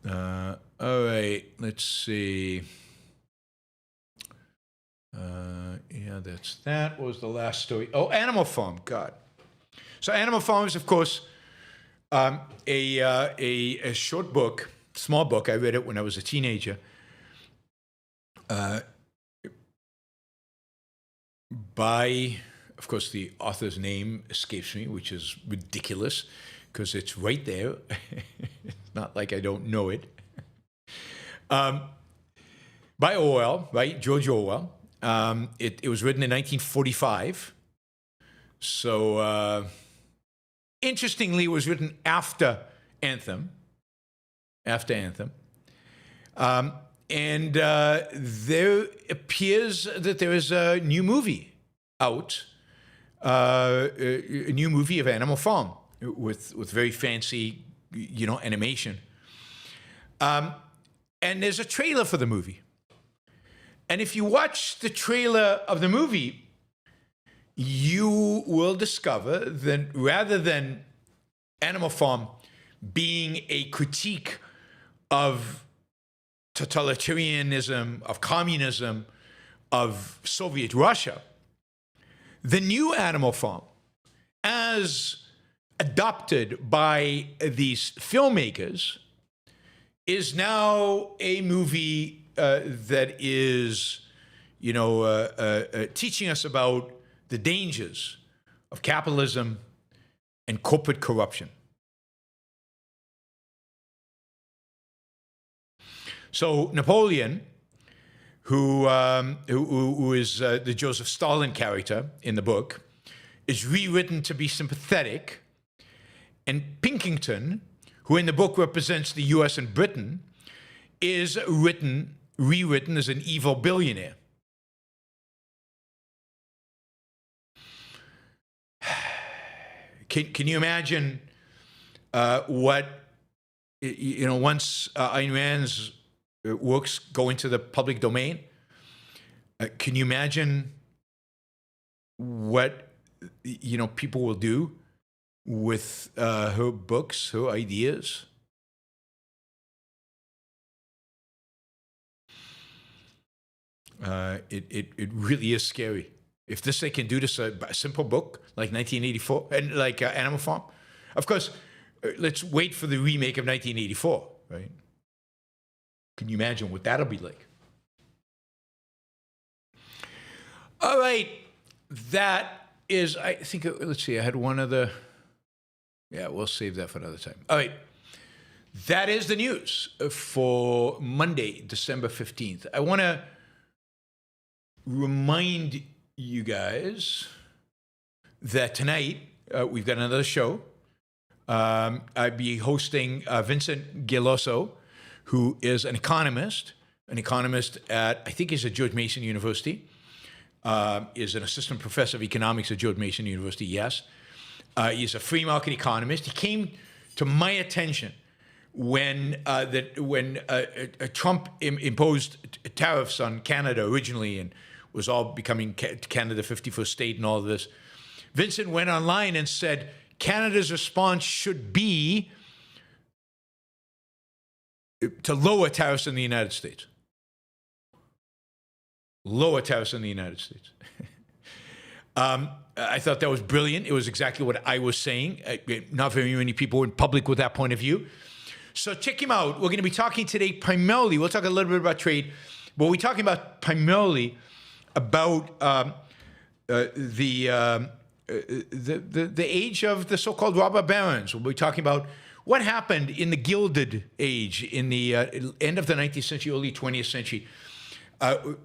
All right, let's see. Yeah, that's that. What was the last story? Oh, Animal Farm. God. So Animal Farm is, of course, a short book, small book. I read it when I was a teenager. By, of course, the author's name escapes me, which is ridiculous because it's right there. It's not like I don't know it. By Orwell, right? George Orwell. It was written in 1945. So, interestingly, it was written after Anthem. And there appears that there is a new movie out, a new movie of Animal Farm with very fancy, animation. And there's a trailer for the movie. And if you watch the trailer of the movie, you will discover that rather than Animal Farm being a critique of totalitarianism, of communism, of Soviet Russia, the new Animal Farm, as adopted by these filmmakers, is now a movie that is, teaching us about the dangers of capitalism and corporate corruption. So Napoleon, who is the Joseph Stalin character in the book, is rewritten to be sympathetic, and Pilkington, who in the book represents the U.S. and Britain, is rewritten as an evil billionaire. Can you imagine what, once Ayn Rand's works go into the public domain? Can you imagine what, people will do with her books, her ideas? It really is scary. If they can do this, a simple book like 1984 and like Animal Farm, of course, let's wait for the remake of 1984, right? Can you imagine what that'll be like? All right, that is, I think, let's see, I had one other, yeah, we'll save that for another time. All right, that is the news for Monday, December 15th. I want to remind you guys that tonight we've got another show. I'll be hosting Vincent Geloso, who is an economist at, I think he's at George Mason University, is an assistant professor of economics at George Mason University, yes. He's a free market economist. He came to my attention when Trump imposed tariffs on Canada originally and was all becoming Canada 51st state and all of this. Vincent went online and said, Canada's response should be to lower tariffs in the United States. Lower tariffs in the United States. I thought that was brilliant. It was exactly what I was saying. Not very many people in public with that point of view. So check him out. We're going to be talking today primarily, we'll talk a little bit about trade, But we're talking about primarily about the age of the so-called robber barons. We'll be talking about what happened in the Gilded Age in the end of the 19th century, early 20th century. Who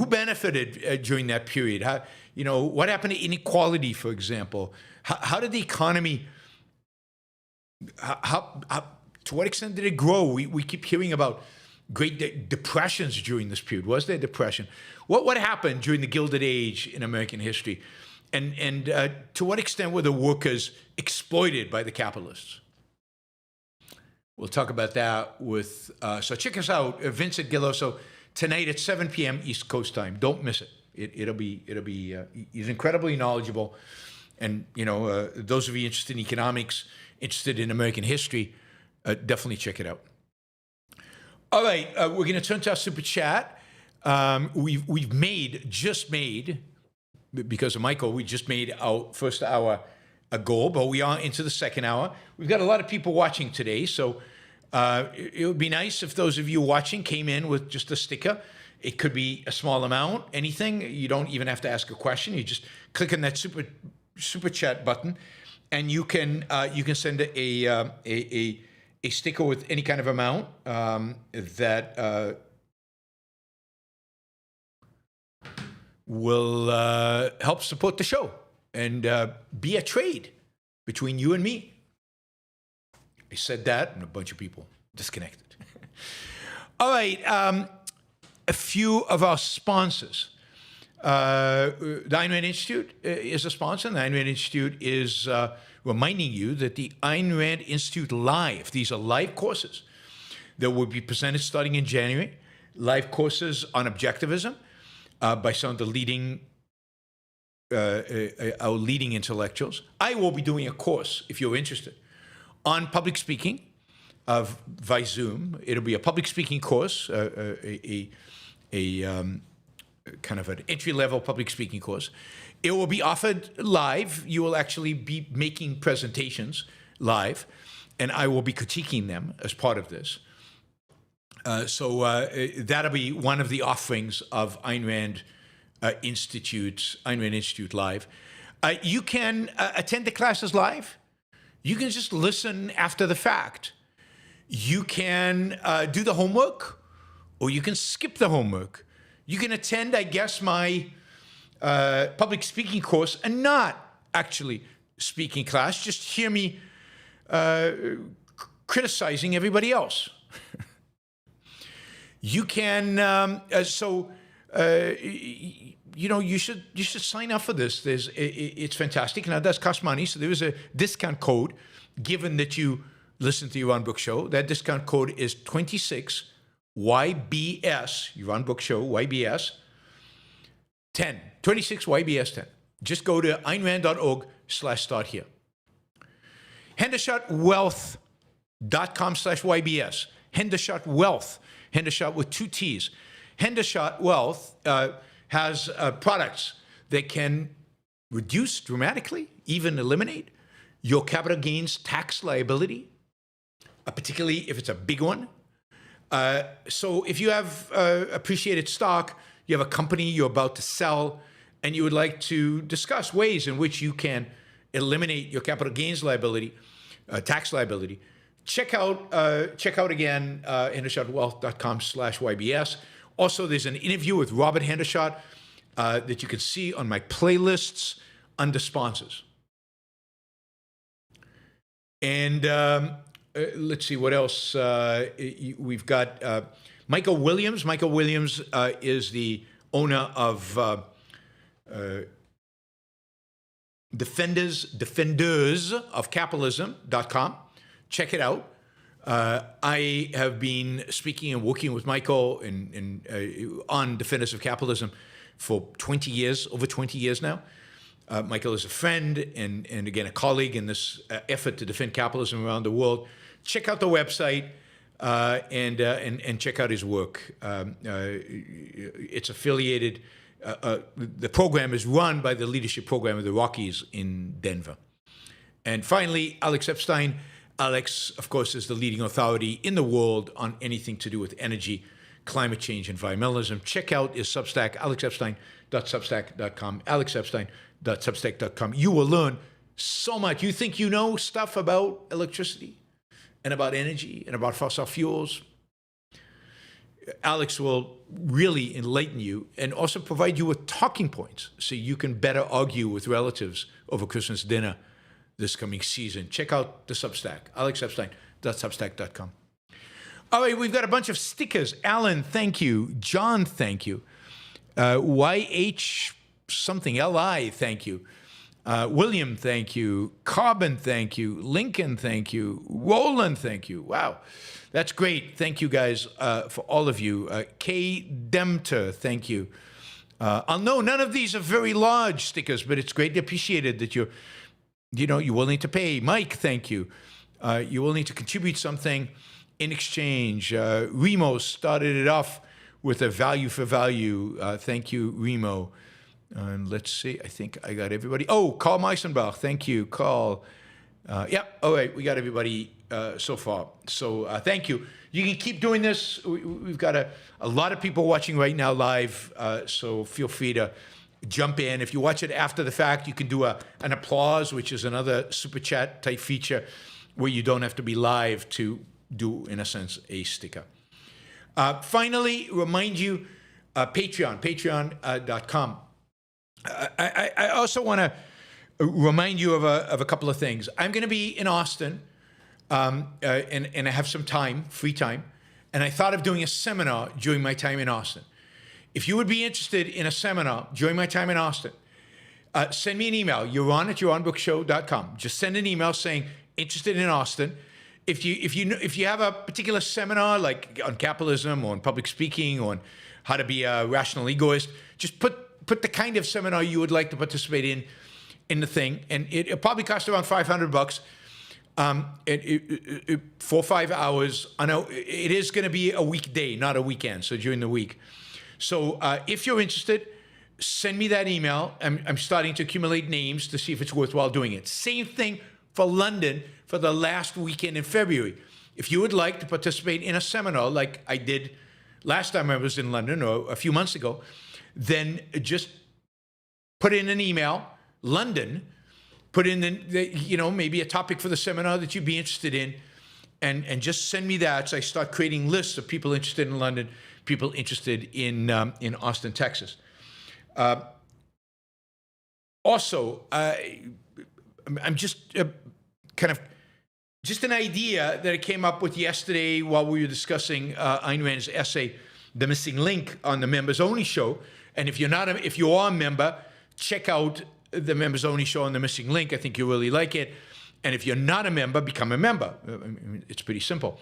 benefited during that period? How, what happened to inequality, for example? How did the economy? How to what extent did it grow? We keep hearing about great depressions during this period. Was there a depression? What happened during the Gilded Age in American history? And to what extent were the workers exploited by the capitalists? We'll talk about that with, so check us out, Vincent Gilloso, tonight at 7 p.m. East Coast time. Don't miss it. It'll be, he's incredibly knowledgeable. And, those of you interested in economics, interested in American history, definitely check it out. All right, we're going to turn to our super chat. We've just made, because of Michael, we just made our first hour a goal, but we are into the second hour. We've got a lot of people watching today, so it would be nice if those of you watching came in with just a sticker. It could be a small amount, anything. You don't even have to ask a question. You just click on that super chat button, and you can send a sticker with any kind of amount that will help support the show and be a trade between you and me. I said that, and a bunch of people disconnected. All right, a few of our sponsors. The Ayn Rand Institute is a sponsor. And the Ayn Rand Institute is reminding you that the Ayn Rand Institute Live, these are live courses that will be presented starting in January, live courses on objectivism by some of the our leading intellectuals. I will be doing a course, if you're interested, on public speaking via Zoom. It'll be a public speaking course, a kind of an entry-level public speaking course. It will be offered live. You will actually be making presentations live, and I will be critiquing them as part of this. So that'll be one of the offerings of Ayn Rand Institute Live. You can attend the classes live. You can just listen after the fact. You can do the homework, or you can skip the homework. You can attend, I guess, my public speaking course and not actually speaking class. Just hear me criticizing everybody else. You can, you should sign up for this. It's fantastic. Now, it does cost money, so there is a discount code given that you listen to Yaron Brook Show. That discount code is 26YBS, Yaron Brook Show, YBS 10, 26YBS 10. Just go to aynrand.org/start here. HendershotWealth.com/YBS. Hendershot Wealth. Hendershot with 2 T's. Hendershot Wealth has products that can reduce dramatically, even eliminate, your capital gains tax liability, particularly if it's a big one. So if you have appreciated stock, you have a company you're about to sell, and you would like to discuss ways in which you can eliminate your capital gains liability, tax liability, check out again hendershotwealth.com/YBS. Also, there's an interview with Robert Hendershot that you can see on my playlists under sponsors. And let's see what else we've got. Michael Williams. Michael Williams is the owner of defendersofcapitalism.com. Check it out. I have been speaking and working with Michael on Defenders of Capitalism for 20 years, over 20 years now. Michael is a friend and again, a colleague in this effort to defend capitalism around the world. Check out the website and check out his work. It's affiliated. The program is run by the leadership program of the Rockies in Denver. And finally, Alex Epstein. Alex, of course, is the leading authority in the world on anything to do with energy, climate change, environmentalism. Check out his Substack, alexepstein.substack.com, alexepstein.substack.com. You will learn so much. You think you know stuff about electricity and about energy and about fossil fuels? Alex will really enlighten you and also provide you with talking points so you can better argue with relatives over Christmas dinner this coming season. Check out the Substack, alexepstein.substack.com. All right, we've got a bunch of stickers. Alan, thank you. John, thank you. YH something, LI, thank you. William, thank you. Carbon, thank you. Lincoln, thank you. Roland, thank you. Wow, that's great. Thank you guys for all of you. K. Demter, thank you. I'll know none of these are very large stickers, but it's greatly appreciated that you're willing to pay. Mike, thank you. You're willing to contribute something in exchange. Remo started it off with a value for value. Thank you, Remo. And let's see, I think I got everybody. Oh, Carl Meisenbach, thank you, Carl. Yeah, all right, we got everybody so far. So thank you. You can keep doing this. We've got a lot of people watching right now live, so feel free to jump in. If you watch it after the fact, you can do an applause, which is another super chat type feature where you don't have to be live to do, in a sense, a sticker. Finally, remind you, patreon.com. I also want to remind you of a couple of things. I'm going to be in Austin, and I have some time, free time, and I thought of doing a seminar during my time in Austin. If you would be interested in a seminar during my time in Austin, send me an email, yaron@yaronbrookshow.com. Just send an email saying, interested in Austin. If you have a particular seminar, like on capitalism or on public speaking or on how to be a rational egoist, just put the kind of seminar you would like to participate in the thing, and it'll probably cost around $500. 4 or 5 hours. I know it is going to be a weekday, not a weekend, so during the week. So if you're interested, send me that email. I'm starting to accumulate names to see if it's worthwhile doing it. Same thing for London for the last weekend in February. If you would like to participate in a seminar like I did last time I was in London or a few months ago, then just put in an email, London, put in maybe a topic for the seminar that you'd be interested in, and just send me that. So I start creating lists of people interested in London, people interested in Austin, Texas. Also, I'm just just an idea that I came up with yesterday while we were discussing Ayn Rand's essay, The Missing Link, on the Members Only Show. And if you are a member, check out the Members Only Show on The Missing Link. I think you'll really like it. And if you're not a member, become a member. It's pretty simple.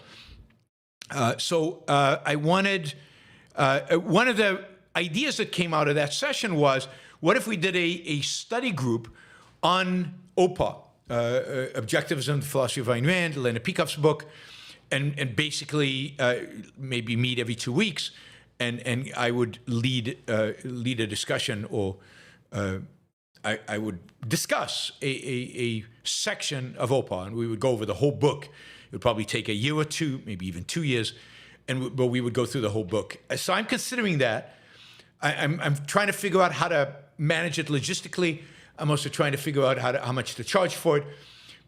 So I wanted, one of the ideas that came out of that session was, what if we did a study group on OPA, Objectivism, the Philosophy of Ayn Rand, Elena Peikoff's book, and basically maybe meet every 2 weeks, and I would lead a discussion, or I would discuss a section of OPA, and we would go over the whole book. It would probably take a year or two, maybe even 2 years, but we would go through the whole book. So I'm considering that. I'm trying to figure out how to manage it logistically. I'm also trying to figure out how much to charge for it.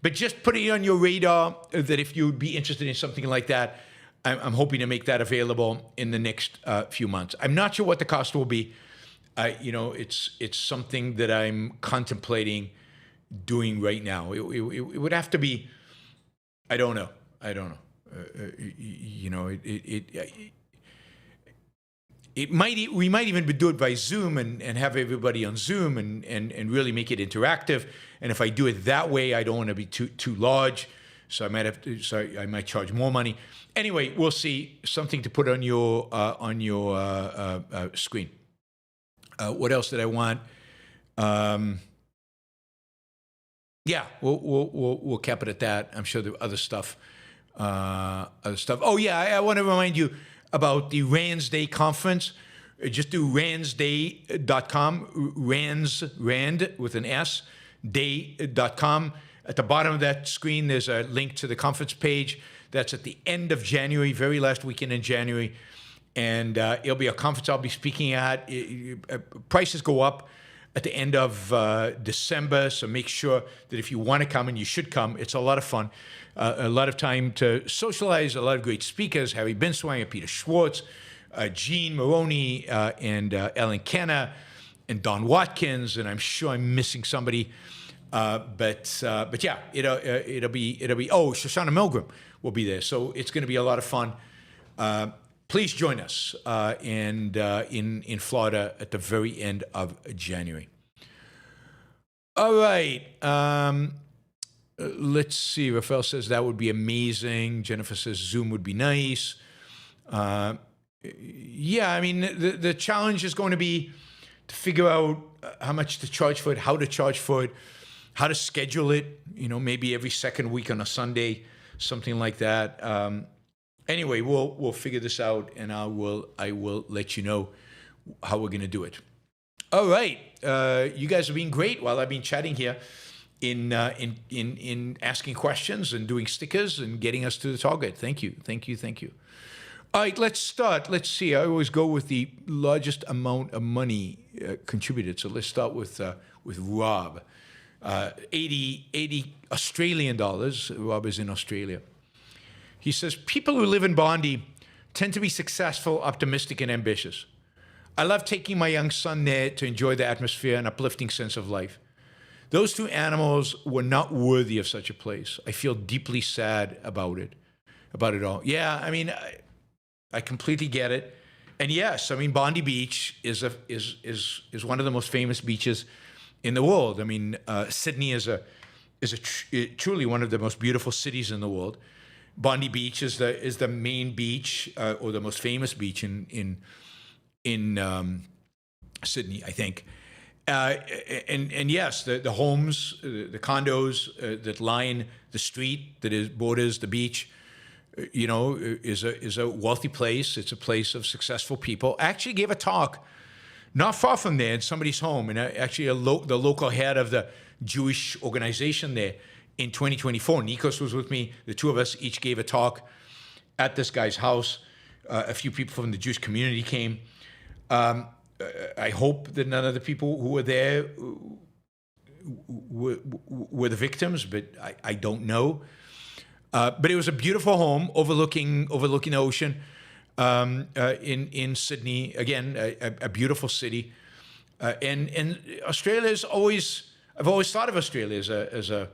But just put it on your radar that if you'd be interested in something like that, I'm hoping to make that available in the next few months. I'm not sure what the cost will be. It's something that I'm contemplating doing right now. It would have to be, I don't know. We might even do it by Zoom and have everybody on Zoom and really make it interactive. And if I do it that way, I don't want to be too large, so I might charge more money. Anyway, we'll see. Something to put on your screen. What else did I want? Yeah, we'll cap it at that. I'm sure there are other stuff. Oh yeah, I want to remind you about the Rand's Day conference. Just do randsday.com, Rand with an S, day.com. At the bottom of that screen, there's a link to the conference page. That's at the end of January, very last weekend in January. And it'll be a conference I'll be speaking at. Prices go up at the end of December, so make sure that if you want to come, and you should come, it's a lot of fun. A lot of time to socialize, a lot of great speakers, Harry Binswanger, Peter Schwartz, Gene Maroney, and Ellen Kenner, and Don Watkins, and I'm sure I'm missing somebody. But yeah, it'll be. Oh, Shoshana Milgram will be there, so it's going to be a lot of fun. Please join us in Florida at the very end of January. All right. Let's see. Rafael says that would be amazing. Jennifer says Zoom would be nice. Yeah, I mean, the challenge is going to be to figure out how much to charge for it, how to charge for it, how to schedule it, maybe every second week on a Sunday, something like that. Anyway, we'll figure this out, and I will let you know how we're going to do it. All right. You guys have been great while I've been chatting here in asking questions and doing stickers and getting us to the target. Thank you. All right, let's start. Let's see. I always go with the largest amount of money contributed. So let's start with Rob. 80 Australian dollars. Rob is in Australia. He says, people who live in Bondi tend to be successful, optimistic, and ambitious. I love taking my young son there to enjoy the atmosphere and uplifting sense of life. Those two animals were not worthy of such a place. I feel deeply sad about it all. Yeah, I mean, I completely get it. And yes, I mean, Bondi Beach is one of the most famous beaches in the world. I mean, Sydney is truly one of the most beautiful cities in the world. Bondi Beach is the main beach or the most famous beach in Sydney, I think. And yes, the homes, the condos that line the street that borders the beach, is a wealthy place. It's a place of successful people. I actually gave a talk not far from there in somebody's home, and actually the local head of the Jewish organization there in 2024. Nikos was with me. The two of us each gave a talk at this guy's house. A few people from the Jewish community came. I hope that none of the people who were there were the victims, but I don't know. But it was a beautiful home overlooking the ocean in Sydney. Again, a beautiful city. And Australia is I've always thought of Australia as a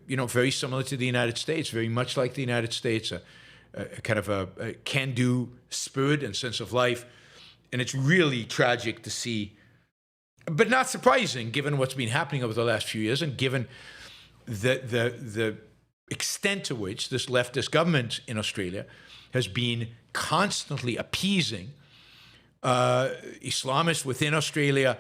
very similar to the United States, very much like the United States, a kind of a can-do spirit and sense of life. And it's really tragic to see, but not surprising given what's been happening over the last few years and given the extent to which this leftist government in Australia has been constantly appeasing Islamists within Australia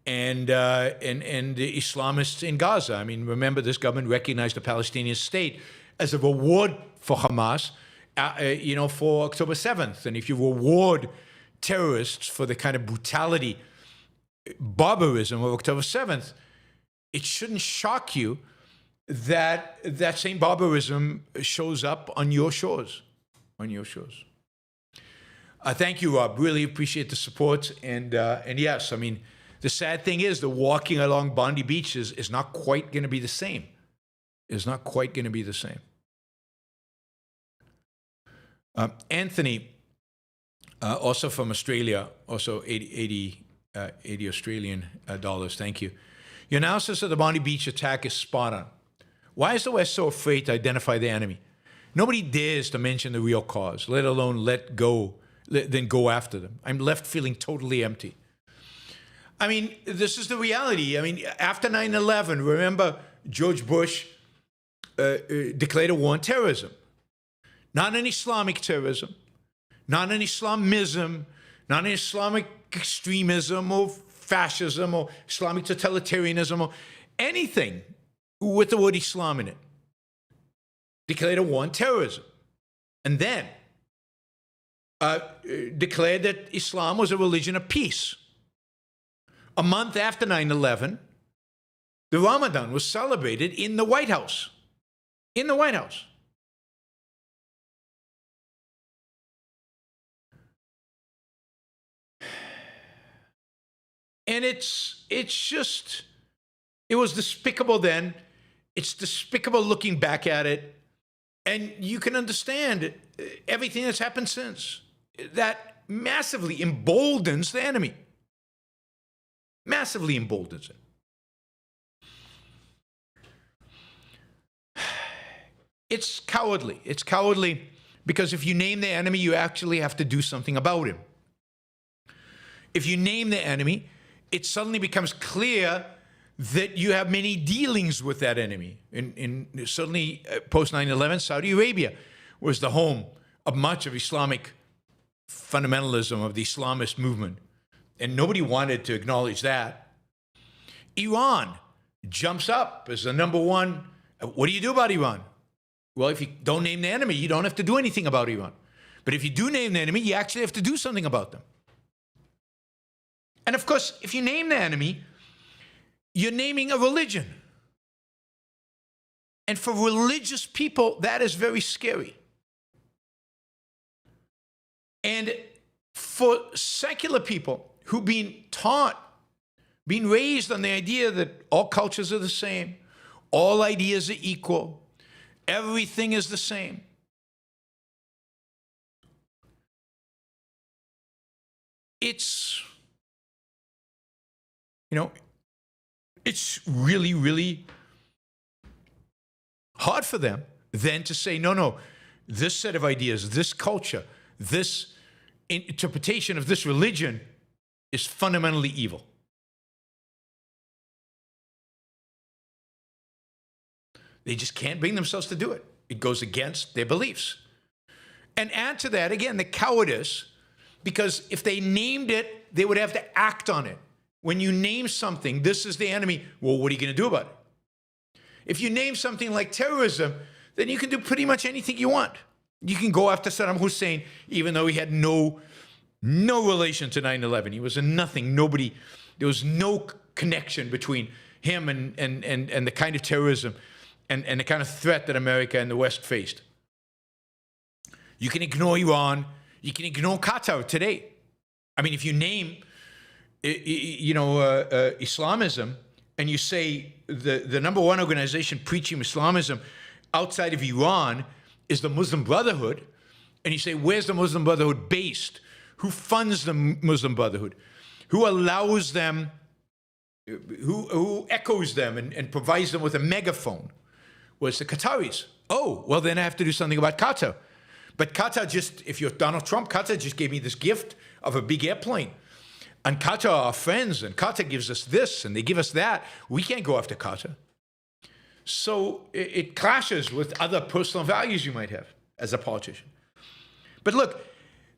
and the Islamists in Gaza. I mean, remember, this government recognized the Palestinian state as a reward for Hamas, for October 7th. And if you reward terrorists for the kind of brutality, barbarism of October 7th, it shouldn't shock you that that same barbarism shows up on your shores. Thank you, Rob. Really appreciate the support. And yes, I mean, the sad thing is the walking along Bondi Beach is not quite going to be the same. It's not quite going to be the same. Anthony, also from Australia, also 80 Australian dollars. Thank you. Your analysis of the Bondi Beach attack is spot on. Why is the West so afraid to identify the enemy? Nobody dares to mention the real cause, let alone then go after them. I'm left feeling totally empty. I mean, this is the reality. I mean, after 9/11, remember George Bush declared a war on terrorism. Not an Islamic terrorism, not an Islamism, not an Islamic extremism or fascism or Islamic totalitarianism or anything with the word Islam in it. Declared a war on terrorism. And then declared that Islam was a religion of peace. A month after 9/11, the Ramadan was celebrated in the White House. In the White House. And it was despicable then. It's despicable looking back at it. And you can understand everything that's happened since. That massively emboldens the enemy. Massively emboldens it. It's cowardly. It's cowardly because if you name the enemy, you actually have to do something about him. If you name the enemy, it suddenly becomes clear that you have many dealings with that enemy. Certainly post 9/11, Saudi Arabia was the home of much of Islamic fundamentalism, of the Islamist movement. And nobody wanted to acknowledge that. Iran jumps up as the number one. What do you do about Iran? Well, if you don't name the enemy, you don't have to do anything about Iran. But if you do name the enemy, you actually have to do something about them. And of course, if you name the enemy, you're naming a religion. And for religious people, that is very scary. And for secular people who've been taught, been raised on the idea that all cultures are the same, all ideas are equal, everything is the same. It's, it's really, really hard for them then to say, no, this set of ideas, this culture, this interpretation of this religion is fundamentally evil. They just can't bring themselves to do it. It goes against their beliefs. And add to that, again, the cowardice, because if they named it, they would have to act on it. When you name something, this is the enemy, well, what are you going to do about it? If you name something like terrorism, then you can do pretty much anything you want. You can go after Saddam Hussein, even though he had no relation to 9/11. He was a nothing, nobody. There was no connection between him and the kind of terrorism and the kind of threat that America and the West faced. You can ignore Iran. You can ignore Qatar today. I mean, if you name, Islamism, and you say the number one organization preaching Islamism outside of Iran is the Muslim Brotherhood, and you say, where's the Muslim Brotherhood based? Who funds the Muslim Brotherhood? Who allows them, who echoes them and provides them with a megaphone? Well, it's the Qataris. Oh, well, then I have to do something about Qatar. But Qatar just, if you're Donald Trump, Qatar just gave me this gift of a big airplane. And Qatar are our friends, and Qatar gives us this, and they give us that. We can't go after Qatar. So it clashes with other personal values you might have as a politician. But look,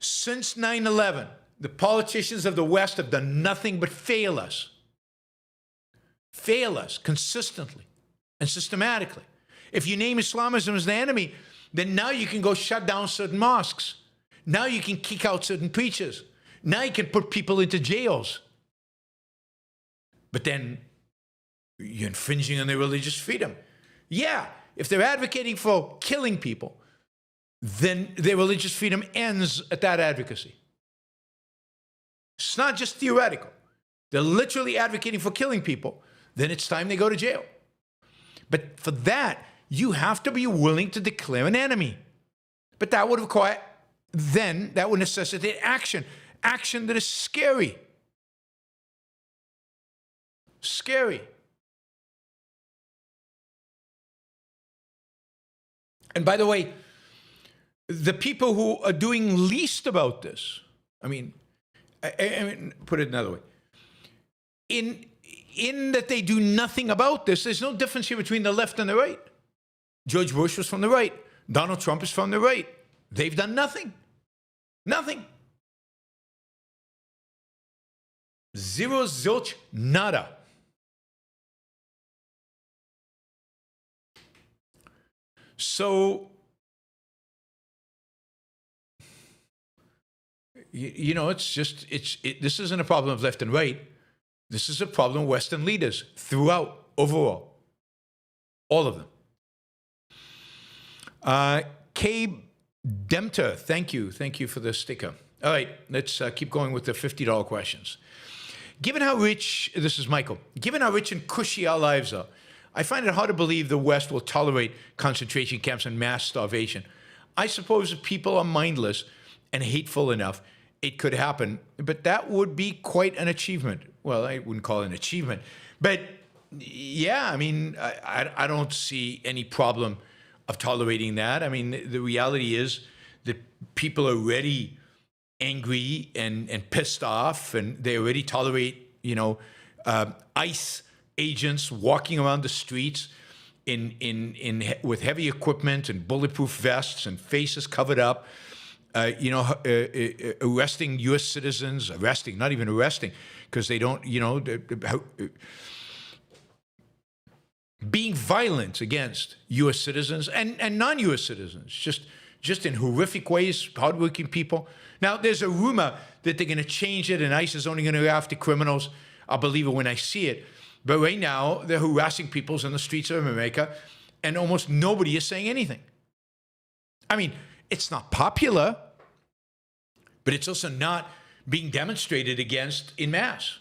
since 9/11, the politicians of the West have done nothing but fail us consistently and systematically. If you name Islamism as the enemy, then now you can go shut down certain mosques. Now you can kick out certain preachers. Now you can put people into jails. But then you're infringing on their religious freedom. Yeah, if they're advocating for killing people, then their religious freedom ends at that advocacy. It's not just theoretical. They're literally advocating for killing people. Then it's time they go to jail. But for that, you have to be willing to declare an enemy. But that would require, then, that would necessitate action. Action that is scary. Scary. And by the way, the people who are doing least about this, I mean, put it another way. In that they do nothing about this, there's no difference here between the left and the right. George Bush was from the right. Donald Trump is from the right. They've done nothing. Nothing. Zero, zilch, nada. So, this isn't a problem of left and right. This is a problem of Western leaders throughout, overall. All of them. K. Demter, thank you. Thank you for the sticker. All right, let's keep going with the $50 questions. Given how rich, this is Michael, given how rich and cushy our lives are, I find it hard to believe the West will tolerate concentration camps and mass starvation. I suppose if people are mindless and hateful enough, it could happen, but that would be quite an achievement. Well, I wouldn't call it an achievement, but yeah, I mean, I don't see any problem of tolerating that. I mean, the reality is that people are already angry and pissed off, and they already tolerate, ICE agents walking around the streets with heavy equipment and bulletproof vests and faces covered up, arresting U.S. citizens, not even arresting, because they don't, being violent against U.S. citizens and non-U.S. citizens, just in horrific ways, hardworking people. Now, there's a rumor that they're going to change it and ICE is only going to go after criminals. I'll believe it when I see it. But right now, they're harassing people in the streets of America, and almost nobody is saying anything. I mean, it's not popular, but it's also not being demonstrated against en masse.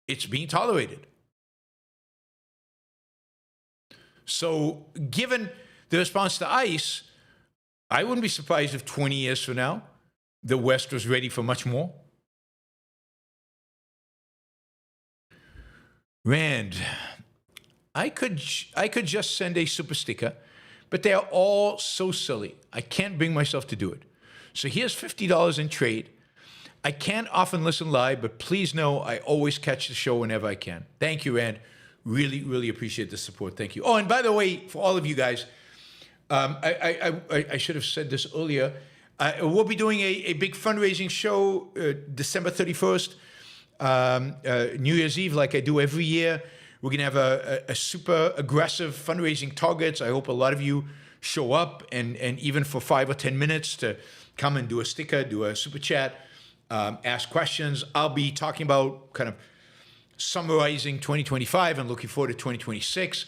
It's being tolerated. So given the response to ICE, I wouldn't be surprised if 20 years from now, the West was ready for much more. Rand, I could just send a super sticker, but they are all so silly. I can't bring myself to do it. So here's $50 in trade. I can't often listen live, but please know I always catch the show whenever I can. Thank you, Rand. Really, really appreciate the support. Thank you. Oh, and by the way, for all of you guys, I should have said this earlier. We'll be doing a big fundraising show December 31st, New Year's Eve, like I do every year. We're going to have a super aggressive fundraising targets. I hope a lot of you show up, and even for 5 or 10 minutes to come and do a sticker, do a super chat, ask questions. I'll be talking about kind of summarizing 2025 and looking forward to 2026.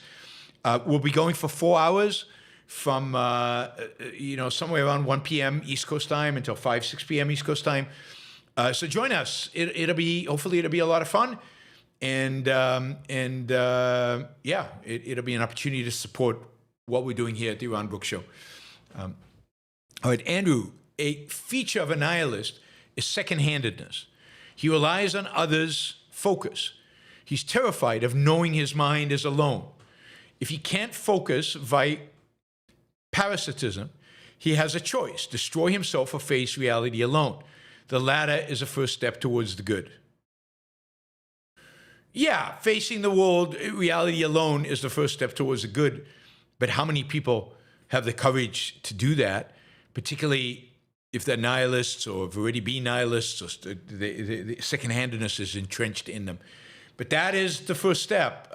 We'll be going for 4 hours from, somewhere around 1 p.m. East Coast time until 6 p.m. East Coast time. So join us. Hopefully it'll be a lot of fun. And it'll be an opportunity to support what we're doing here at the Yaron Brook Show. All right, Andrew, a feature of a nihilist is second-handedness. He relies on others' focus. He's terrified of knowing his mind is alone. If he can't focus via parasitism, he has a choice: destroy himself or face reality alone. The latter is a first step towards the good. Yeah, facing the world, reality alone is the first step towards the good. But how many people have the courage to do that, particularly if they're nihilists or have already been nihilists, or the second-handedness is entrenched in them? But that is the first step.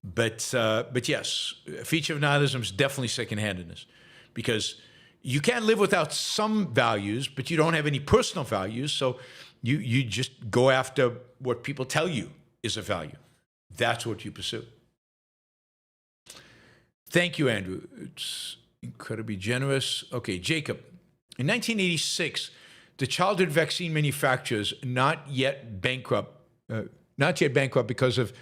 But yes, a feature of nihilism is definitely second-handedness, because you can't live without some values, but you don't have any personal values, so you just go after what people tell you is a value. That's what you pursue. Thank you, Andrew. It's incredibly generous. Okay, Jacob. In 1986, the childhood vaccine manufacturers, not yet bankrupt because of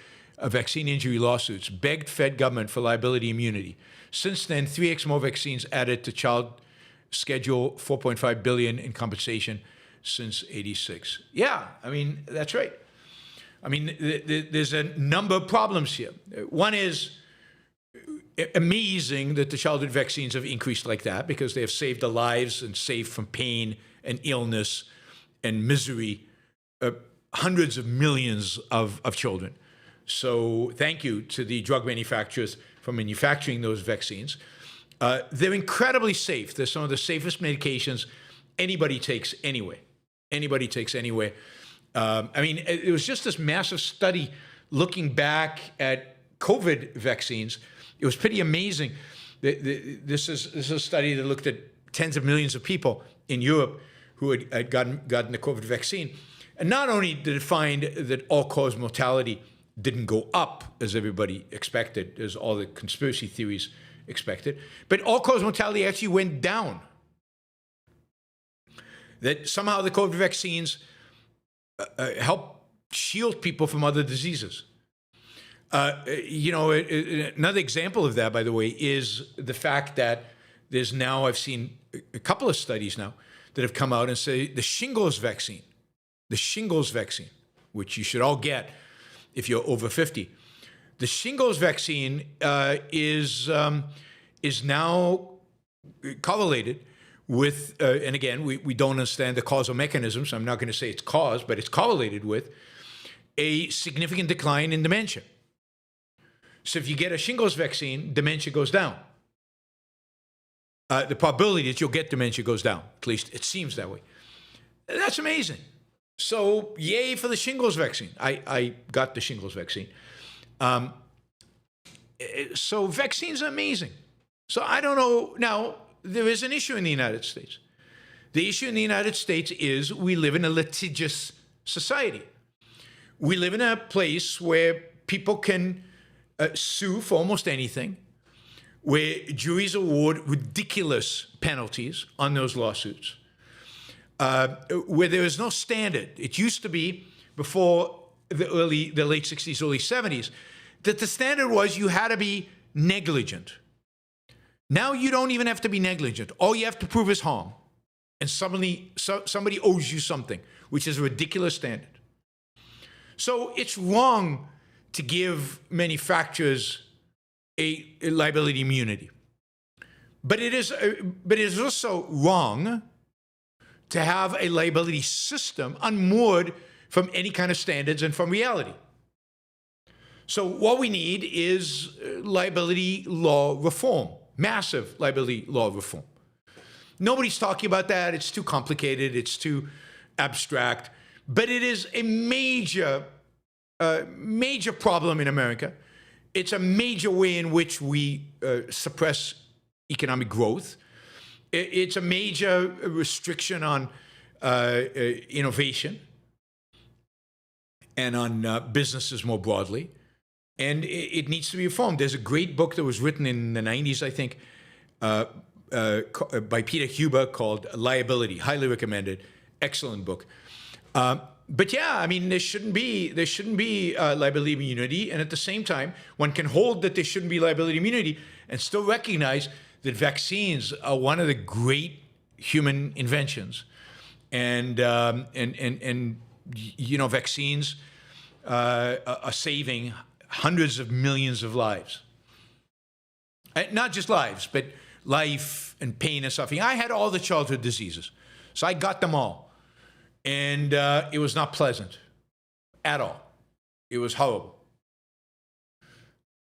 vaccine injury lawsuits, begged Fed government for liability immunity. Since then, 3x more vaccines added to child schedule, $4.5 billion in compensation since '86. Yeah, I mean, that's right. I mean, there's a number of problems here. One is amazing that the childhood vaccines have increased like that, because they have saved the lives and saved from pain and illness and misery hundreds of millions of children. So thank you to the drug manufacturers for manufacturing those vaccines. They're incredibly safe. They're some of the safest medications anybody takes anyway. Anybody takes anyway. I mean, it was just this massive study looking back at COVID vaccines. It was pretty amazing. This is a study that looked at tens of millions of people in Europe who had gotten the COVID vaccine. And not only did it find that all-cause mortality didn't go up as everybody expected, as all the conspiracy theories expected, but all-cause mortality actually went down. That somehow the COVID vaccines help shield people from other diseases. Another example of that, by the way, is the fact that there's now, I've seen a couple of studies now that have come out and say the shingles vaccine, which you should all get if you're over 50, the shingles vaccine is now correlated with, and again, we don't understand the causal mechanism, so I'm not going to say it's caused, but it's correlated with a significant decline in dementia. So if you get a shingles vaccine, dementia goes down. The probability that you'll get dementia goes down. At least it seems that way. That's amazing. So yay for the shingles vaccine. I got the shingles vaccine. So vaccines are amazing. So I don't know. Now, there is an issue in the United States. The issue in the United States is we live in a litigious society. We live in a place where people can sue for almost anything, where juries award ridiculous penalties on those lawsuits, where there is no standard. It used to be before the late 60s, early 70s, that the standard was you had to be negligent. Now you don't even have to be negligent. All you have to prove is harm. And somebody owes you something, which is a ridiculous standard. So it's wrong to give manufacturers a liability immunity. But it is also wrong to have a liability system unmoored from any kind of standards and from reality. So what we need is liability law reform, massive liability law reform. Nobody's talking about that. It's too complicated. It's too abstract. But it is a major problem in America. It's a major way in which we suppress economic growth. It's a major restriction on innovation and on businesses more broadly. And it needs to be reformed. There's a great book that was written in the 90s, I think, by Peter Huber called Liability. Highly recommended. Excellent book. But yeah, I mean, there shouldn't be liability immunity, and at the same time, one can hold that there shouldn't be liability immunity and still recognize that vaccines are one of the great human inventions, and vaccines are saving hundreds of millions of lives, not just lives, but life and pain and suffering. I had all the childhood diseases, so I got them all. And it was not pleasant at all. It was horrible.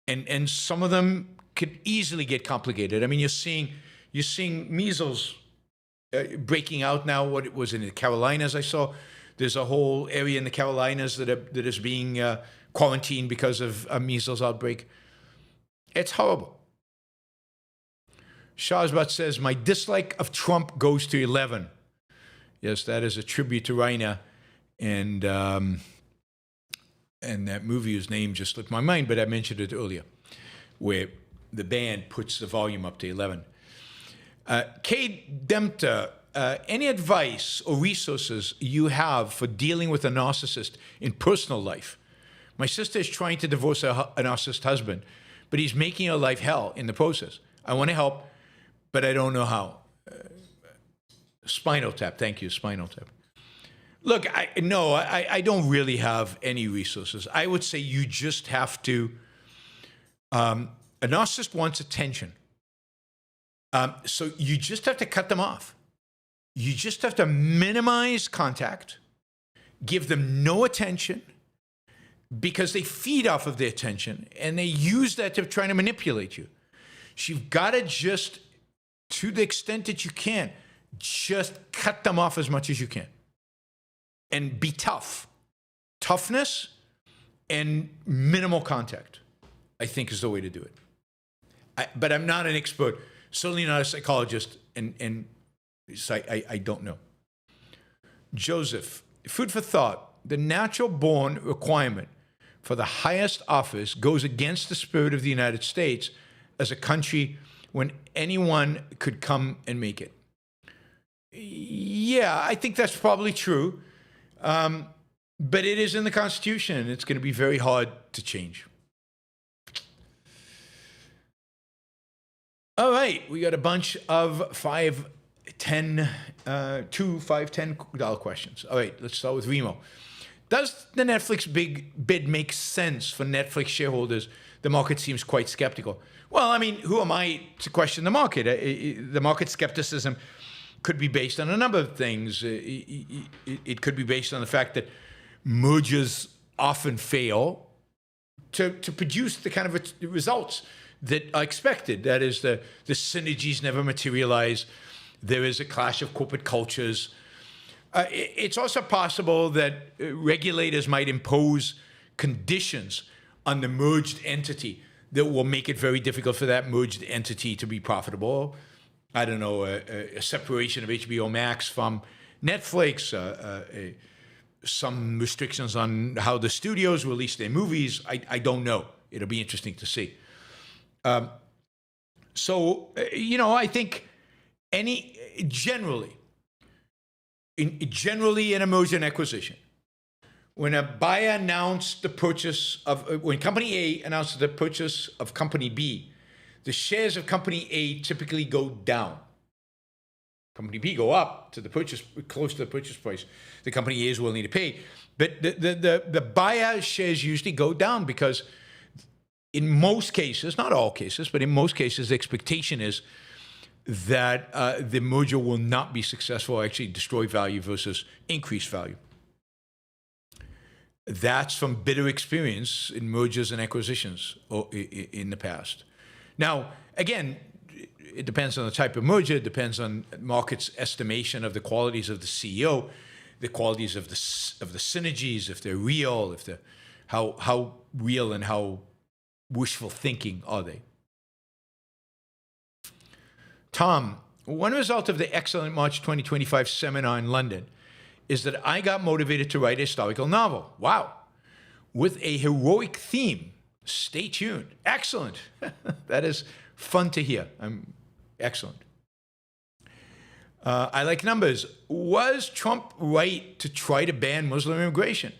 And some of them could easily get complicated. I mean, you're seeing measles breaking out now. What it was in the Carolinas, I saw. There's a whole area in the Carolinas that is being quarantined because of a measles outbreak. It's horrible. Shahzbat says, my dislike of Trump goes to 11. Yes, that is a tribute to Reiner, and that movie whose name just slipped my mind, but I mentioned it earlier, where the band puts the volume up to 11. Kate Dempter, any advice or resources you have for dealing with a narcissist in personal life? My sister is trying to divorce a narcissist husband, but he's making her life hell in the process. I want to help, but I don't know how. Spinal Tap, thank you, Spinal Tap. Look, I don't really have any resources. I would say you just have to, a narcissist wants attention. So you just have to cut them off. You just have to minimize contact, give them no attention, because they feed off of their attention, and they use that to try to manipulate you. So you've got to just, to the extent that you can, just cut them off as much as you can. And be tough. Toughness and minimal contact, I think, is the way to do it. But I'm not an expert, certainly not a psychologist, and so I don't know. Joseph, food for thought. The natural-born requirement for the highest office goes against the spirit of the United States as a country when anyone could come and make it. Yeah, I think that's probably true. But it is in the Constitution. It's going to be very hard to change. All right, we got a bunch of $5, $10, $2, $5, $10 questions. All right, let's start with Remo. Does the Netflix bid make sense for Netflix shareholders? The market seems quite skeptical. Well, I mean, who am I to question the market? The market skepticism could be based on a number of things. It could be based on the fact that mergers often fail to produce the kind of results that are expected. That is, the synergies never materialize. There is a clash of corporate cultures. It's also possible that regulators might impose conditions on the merged entity that will make it very difficult for that merged entity to be profitable. I don't know, a separation of HBO Max from Netflix, some restrictions on how the studios release their movies. I don't know. It'll be interesting to see. I think generally in a merger and acquisition, when a buyer announced the purchase of, when Company A announced the purchase of Company B, the shares of Company A typically go down. Company B go up to the purchase, close to the purchase price the Company A is willing to pay. But the buyer shares usually go down because in most cases, not all cases, but in most cases, the expectation is that the merger will not be successful, or actually destroy value versus increase value. That's from bitter experience in mergers and acquisitions in the past. Now, again, it depends on the type of merger. It depends on market's estimation of the qualities of the CEO, the qualities of the synergies, if they're real, if they're how real and how wishful thinking are they. Tom, one result of the excellent March 2025 seminar in London is that I got motivated to write a historical novel. Wow. With a heroic theme. Stay tuned. Excellent. That is fun to hear. Excellent. I like numbers. Was Trump right to try to ban Muslim immigration?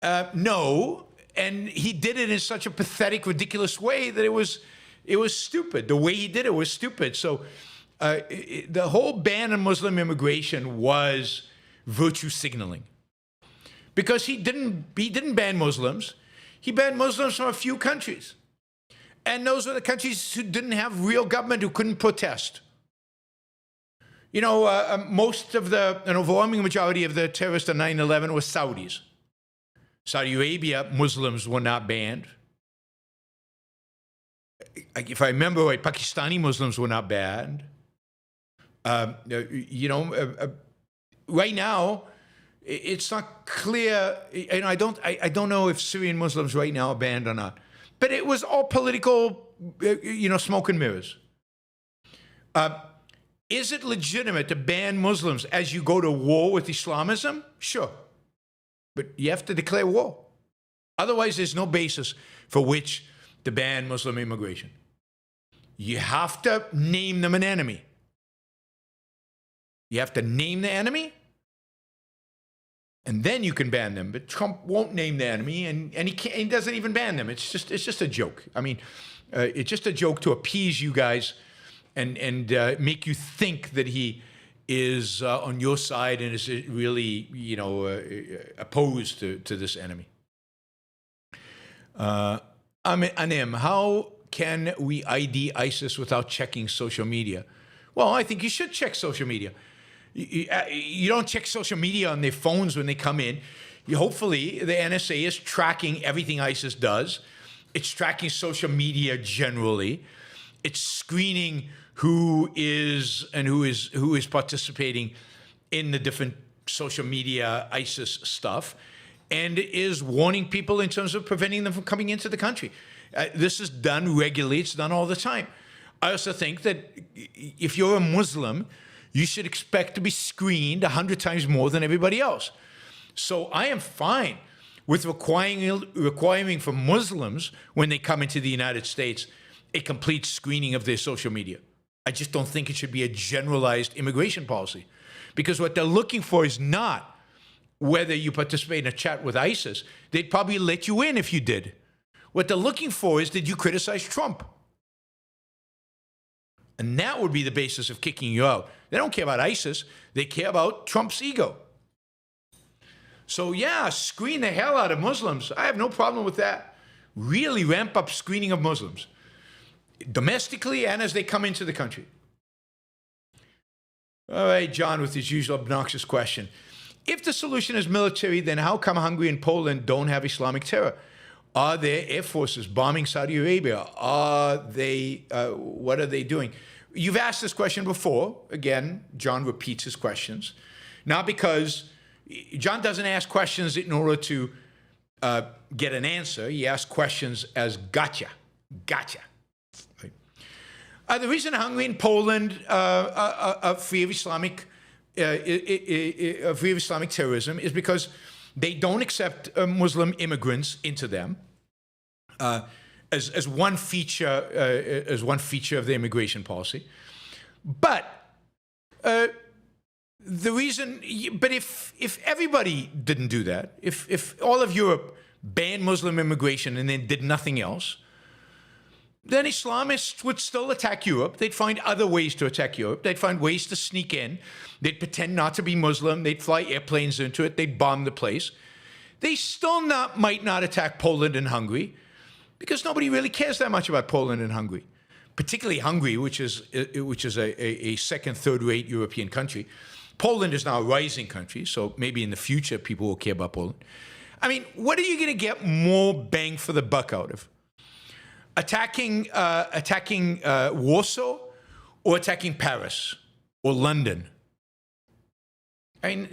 No. And he did it in such a pathetic, ridiculous way that it was stupid. The way he did it was stupid. So the whole ban on Muslim immigration was virtue signaling, because he didn't ban Muslims. He banned Muslims from a few countries, and those were the countries who didn't have real government, who couldn't protest. Most of an overwhelming majority of the terrorists on 9/11 were Saudis. Saudi Arabia, Muslims were not banned. If I remember right, Pakistani Muslims were not banned. Right now, it's not clear. And I don't know if Syrian Muslims right now are banned or not. But it was all political, smoke and mirrors. Is it legitimate to ban Muslims as you go to war with Islamism? Sure. But you have to declare war. Otherwise, there's no basis for which to ban Muslim immigration. You have to name them an enemy. You have to name the enemy, and then you can ban them. But Trump won't name the enemy, and he doesn't even ban them. It's just a joke. I mean, it's just a joke to appease you guys and make you think that he is on your side and is really, opposed to this enemy. Anim, how can we ID ISIS without checking social media? Well, I think you should check social media. You don't check social media on their phones when they come in. Hopefully, the NSA is tracking everything ISIS does. It's tracking social media generally. It's screening who is participating in the different social media ISIS stuff, and is warning people in terms of preventing them from coming into the country. This is done regularly. It's done all the time. I also think that if you're a Muslim, you should expect to be screened 100 times more than everybody else. So I am fine with requiring from Muslims, when they come into the United States, a complete screening of their social media. I just don't think it should be a generalized immigration policy, because what they're looking for is not whether you participate in a chat with ISIS. They'd probably let you in if you did. What they're looking for is, did you criticize Trump? And that would be the basis of kicking you out. They don't care about ISIS. They care about Trump's ego. So yeah, screen the hell out of Muslims. I have no problem with that. Really ramp up screening of Muslims, domestically and as they come into the country. All right, John, with his usual obnoxious question. If the solution is military, then how come Hungary and Poland don't have Islamic terror? Are their air forces bombing Saudi Arabia? Are they, what are they doing? You've asked this question before. Again, John repeats his questions. Not because John doesn't ask questions in order to get an answer. He asks questions as gotcha. Right? The reason Hungary and Poland are free of Islamic terrorism is because they don't accept Muslim immigrants into them as one feature of the immigration policy. But the reason, but if everybody didn't do that, if all of Europe banned Muslim immigration and then did nothing else, then Islamists would still attack Europe. They'd find other ways to attack Europe. They'd find ways to sneak in. They'd pretend not to be Muslim. They'd fly airplanes into it. They'd bomb the place. They still might not attack Poland and Hungary because nobody really cares that much about Poland and Hungary, particularly Hungary, which is a second, third-rate European country. Poland is now a rising country, so maybe in the future people will care about Poland. I mean, what are you going to get more bang for the buck out of? Attacking Warsaw or attacking Paris or London? I mean,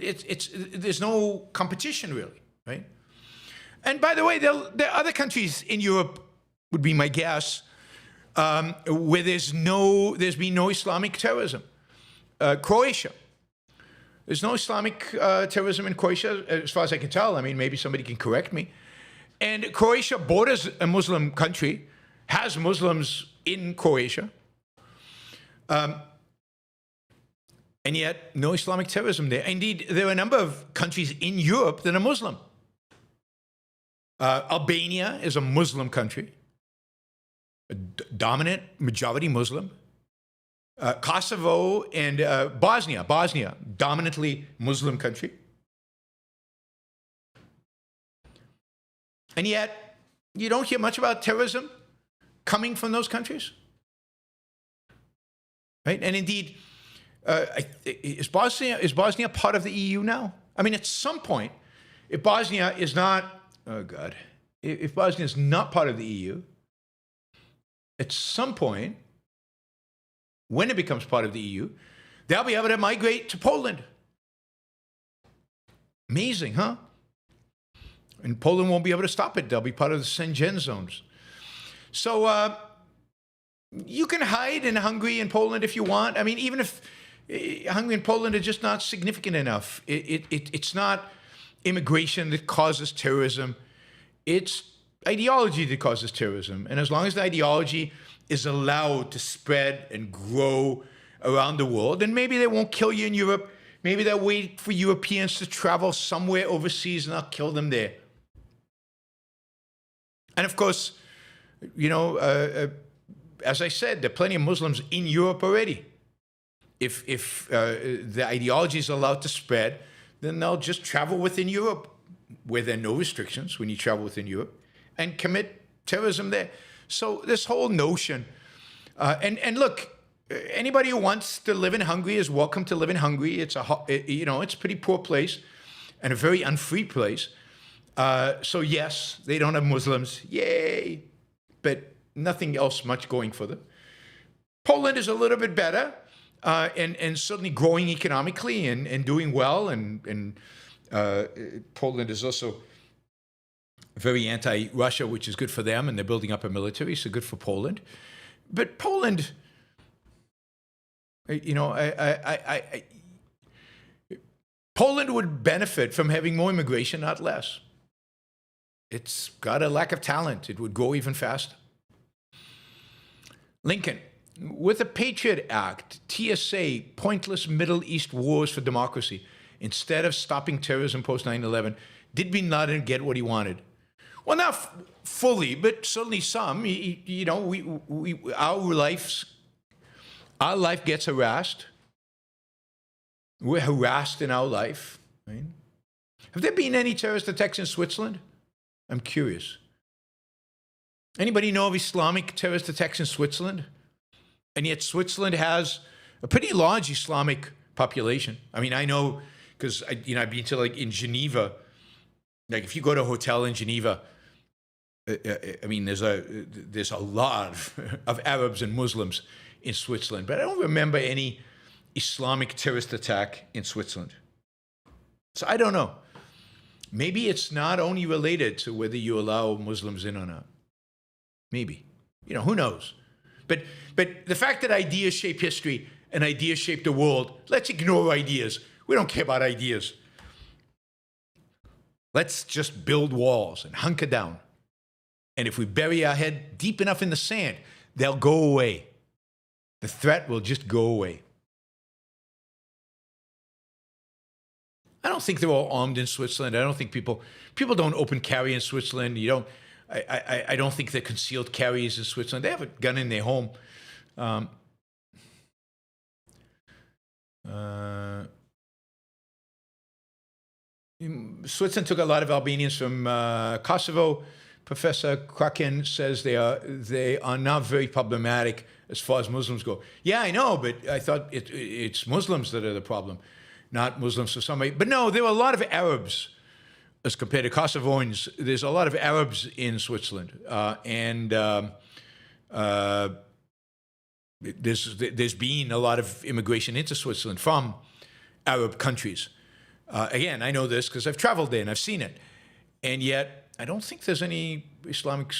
there's no competition really, right? And by the way, there are other countries in Europe, would be my guess, where there's been no Islamic terrorism. Croatia. There's no Islamic terrorism in Croatia, as far as I can tell. I mean, maybe somebody can correct me. And Croatia borders a Muslim country, has Muslims in Croatia, and yet no Islamic terrorism there. Indeed, there are a number of countries in Europe that are Muslim. Albania is a Muslim country, a dominant majority Muslim. Kosovo and Bosnia, dominantly Muslim country. And yet, you don't hear much about terrorism coming from those countries. Right? And indeed, is Bosnia part of the EU now? I mean, at some point, if Bosnia is not, if Bosnia is not part of the EU, at some point, when it becomes part of the EU, they'll be able to migrate to Poland. Amazing, huh? And Poland won't be able to stop it. They'll be part of the Schengen zones. So you can hide in Hungary and Poland if you want. I mean, even if Hungary and Poland are just not significant enough. It's not immigration that causes terrorism. It's ideology that causes terrorism. And as long as the ideology is allowed to spread and grow around the world, then maybe they won't kill you in Europe. Maybe they'll wait for Europeans to travel somewhere overseas and they'll kill them there. And of course, you know, as I said, there are plenty of Muslims in Europe already. If the ideology is allowed to spread, then they'll just travel within Europe, where there are no restrictions when you travel within Europe, and commit terrorism there. So this whole notion, and look, anybody who wants to live in Hungary is welcome to live in Hungary. It's it's a pretty poor place and a very unfree place. So yes, they don't have Muslims, yay, but nothing else much going for them. Poland is a little bit better, and certainly growing economically and doing well, and Poland is also very anti-Russia, which is good for them, and they're building up a military, so good for Poland. But Poland, Poland would benefit from having more immigration, not less. It's got a lack of talent. It would grow even faster. Lincoln, with the Patriot Act, TSA, pointless Middle East wars for democracy, instead of stopping terrorism post 9/11, did bin Laden get what he wanted? Well, not fully, but certainly some. Our life gets harassed. We're harassed in our life. Right? Have there been any terrorist attacks in Switzerland? I'm curious. Anybody know of Islamic terrorist attacks in Switzerland? And yet Switzerland has a pretty large Islamic population. I mean, I know because I've been to in Geneva. Like if you go to a hotel in Geneva, I mean, there's a lot of Arabs and Muslims in Switzerland, but I don't remember any Islamic terrorist attack in Switzerland. So I don't know. Maybe it's not only related to whether you allow Muslims in or not. Maybe. Who knows? But the fact that ideas shape history and ideas shape the world, let's ignore ideas. We don't care about ideas. Let's just build walls and hunker down. And if we bury our head deep enough in the sand, they'll go away. The threat will just go away. I don't think they're all armed in Switzerland. I don't think people don't open carry in Switzerland. I don't think they're concealed carries in Switzerland. They have a gun in their home. Switzerland took a lot of Albanians from Kosovo. Professor Kraken says they are not very problematic as far as Muslims go. Yeah, I know, but I thought it's Muslims that are the problem, not Muslims for some reason. But no, there were a lot of Arabs as compared to Kosovoans. There's a lot of Arabs in Switzerland, and there's been a lot of immigration into Switzerland from Arab countries. Again, I know this because I've traveled there and I've seen it, and yet I don't think there's any Islamic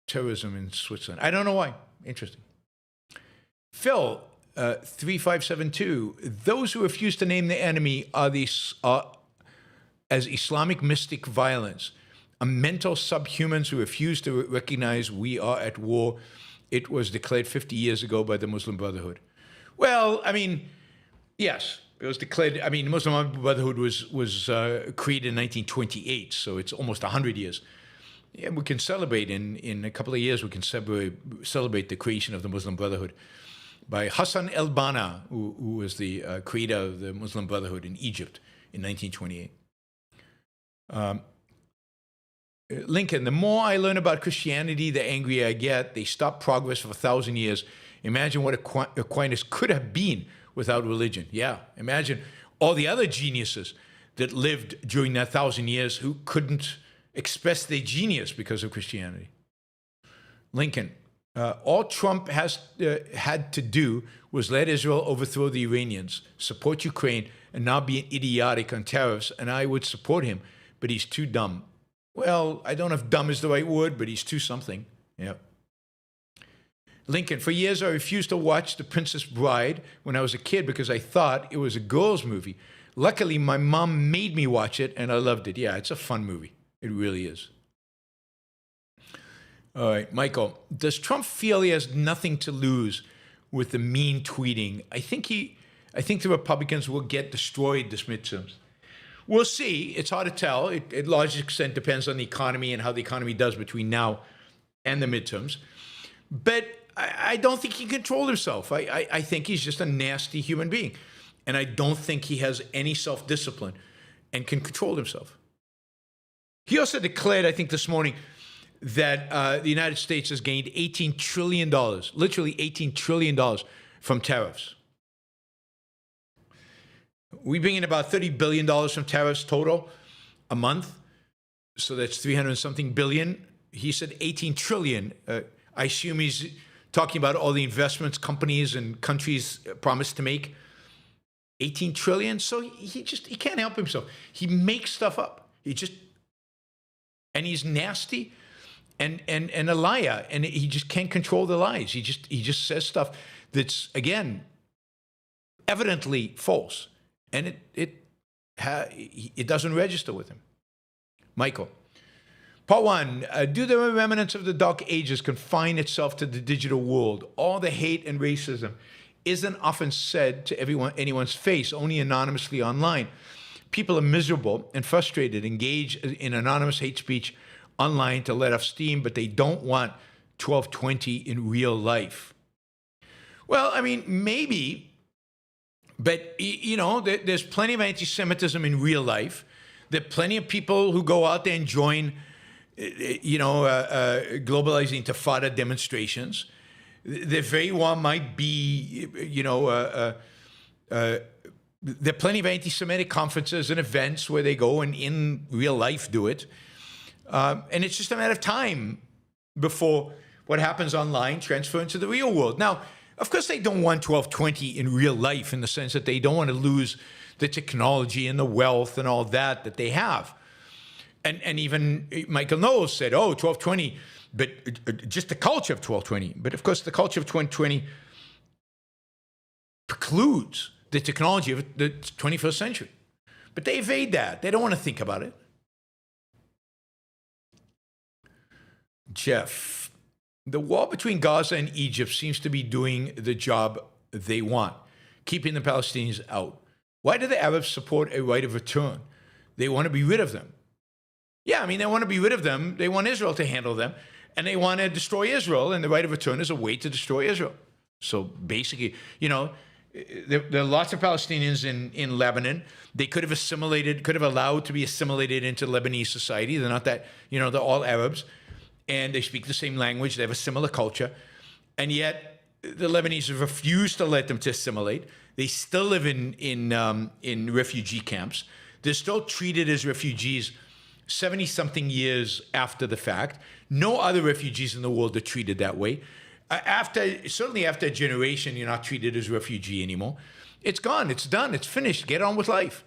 terrorism in Switzerland. I don't know why. Interesting. Phil, 3572, those who refuse to name the enemy are as Islamic mystic violence, a mental subhumans who refuse to recognize we are at war. It was declared 50 years ago by the Muslim Brotherhood. Well, I mean, yes, it was declared. I mean, the Muslim Brotherhood was created in 1928, so it's almost 100 years. Yeah, we can celebrate in a couple of years. We can celebrate the creation of the Muslim Brotherhood by Hassan el-Banna, who was the creator of the Muslim Brotherhood in Egypt in 1928. Lincoln, the more I learn about Christianity, the angrier I get. They stopped progress for 1,000 years. Imagine what Aquinas could have been without religion. Yeah, imagine all the other geniuses that lived during that 1,000 years who couldn't express their genius because of Christianity. Lincoln, all Trump has had to do was let Israel overthrow the Iranians, support Ukraine, and not be idiotic on tariffs, and I would support him, but he's too dumb. Well, I don't know if dumb is the right word, but he's too something. Yeah. Lincoln, for years I refused to watch The Princess Bride when I was a kid because I thought it was a girl's movie. Luckily, my mom made me watch it, and I loved it. Yeah, it's a fun movie. It really is. All right, Michael, does Trump feel he has nothing to lose with the mean tweeting? I think the Republicans will get destroyed this midterms. We'll see. It's hard to tell. It large extent depends on the economy and how the economy does between now and the midterms. But I don't think he controlled himself. I think he's just a nasty human being. And I don't think he has any self-discipline and can control himself. He also declared, I think this morning, that the United States has gained $18 trillion, literally $18 trillion from tariffs. We bring in about $30 billion from tariffs total a month. So that's 300-something billion. He said 18 trillion. I assume he's talking about all the investments companies and countries promised to make. 18 trillion. So he can't help himself. He makes stuff up. And he's nasty and a liar. And he just can't control the lies. He just says stuff that's, again, evidently false. And it doesn't register with him. Michael. Part one, do the remnants of the Dark Ages confine itself to the digital world? All the hate and racism isn't often said to anyone's face, only anonymously online. People are miserable and frustrated, engage in anonymous hate speech online to let off steam, but they don't want 1220 in real life. Well, I mean, maybe, but, you know, there's plenty of anti-Semitism in real life. There are plenty of people who go out there and join, you know, globalizing Intifada demonstrations. There very well might be, you know, there are plenty of anti-Semitic conferences and events where they go and in real life do it. And it's just a matter of time before what happens online transfer into the real world. Now, of course, they don't want 1220 in real life in the sense that they don't want to lose the technology and the wealth and all that they have. And even Michael Knowles said, oh, 1220, but just the culture of 1220. But of course, the culture of 2020 precludes the technology of the 21st century. But they evade that. They don't want to think about it. Jeff, the war between Gaza and Egypt seems to be doing the job they want, keeping the Palestinians out. Why do the Arabs support a right of return? They want to be rid of them. Yeah, I mean, they want to be rid of them. They want Israel to handle them, and they want to destroy Israel, and the right of return is a way to destroy Israel. So basically, you know, there are lots of Palestinians in Lebanon. They could have assimilated, could have allowed to be assimilated into Lebanese society. They're not that, you know, they're all Arabs, and they speak the same language. They have a similar culture, and yet the Lebanese have refused to let them to assimilate. They still live in refugee camps. They're still treated as refugees 70-something years after the fact. No other refugees in the world are treated that way. Certainly after a generation, you're not treated as a refugee anymore. It's gone. It's done. It's finished. Get on with life.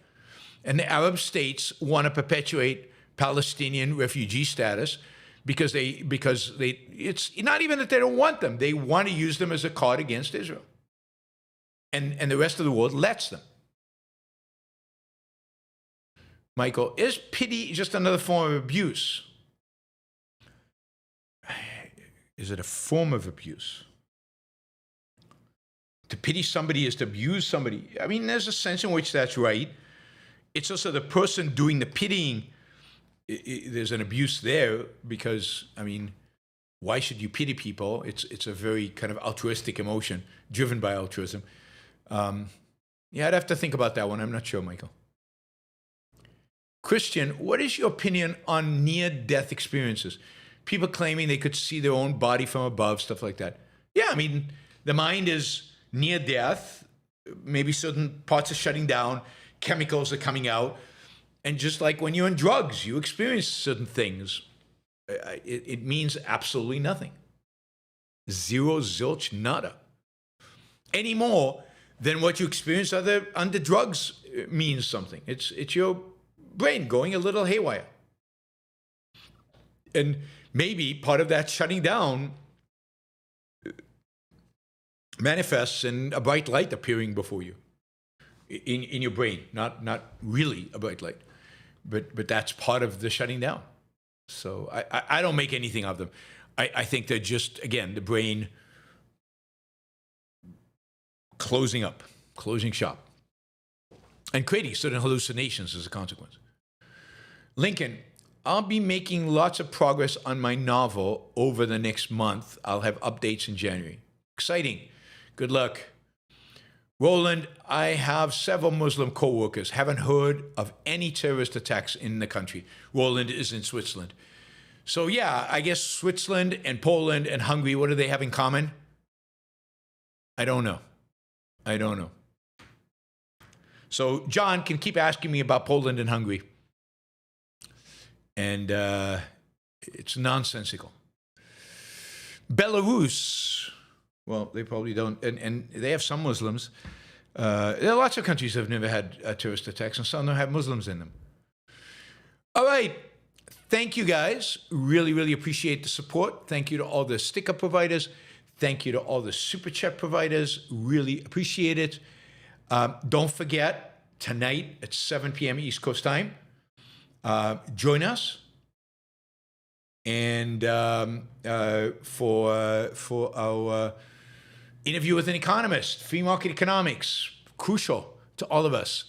And the Arab states want to perpetuate Palestinian refugee status because it's not even that they don't want them. They want to use them as a card against Israel. And the rest of the world lets them. Michael, is pity just another form of abuse? Is it a form of abuse? To pity somebody is to abuse somebody. I mean, there's a sense in which that's right. It's also the person doing the pitying. There's an abuse there because, I mean, why should you pity people? It's a very kind of altruistic emotion driven by altruism. Yeah, I'd have to think about that one. I'm not sure, Michael. Christian, what is your opinion on near-death experiences? People claiming they could see their own body from above, stuff like that. Yeah, I mean, the mind is near death. Maybe certain parts are shutting down, chemicals are coming out. And just like when you're on drugs, you experience certain things. It means absolutely nothing. Zero, zilch, nada. Any more than what you experience under drugs means something. It's your brain going a little haywire. And maybe part of that shutting down manifests in a bright light appearing before you in your brain. Not really a bright light, but that's part of the shutting down. So I don't make anything of them. I think they're just, again, the brain closing up, closing shop, and creating certain hallucinations as a consequence. Lincoln, I'll be making lots of progress on my novel over the next month. I'll have updates in January. Exciting. Good luck. Roland, I have several Muslim co-workers. Haven't heard of any terrorist attacks in the country. Roland is in Switzerland. So yeah, I guess Switzerland and Poland and Hungary, what do they have in common? I don't know. So John can keep asking me about Poland and Hungary. And it's nonsensical. Belarus, well, they probably don't, and they have some Muslims. There are lots of countries that have never had terrorist attacks, and some don't have Muslims in them. All right. Thank you, guys. Really, really appreciate the support. Thank you to all the sticker providers. Thank you to all the super chat providers. Really appreciate it. Don't forget, tonight at 7 p.m. East Coast time, join us and for our interview with an economist. Free market economics, crucial to all of us.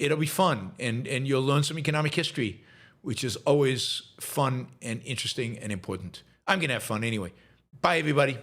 It'll be fun, and you'll learn some economic history, which is always fun and interesting and important. I'm going to have fun anyway. Bye, everybody.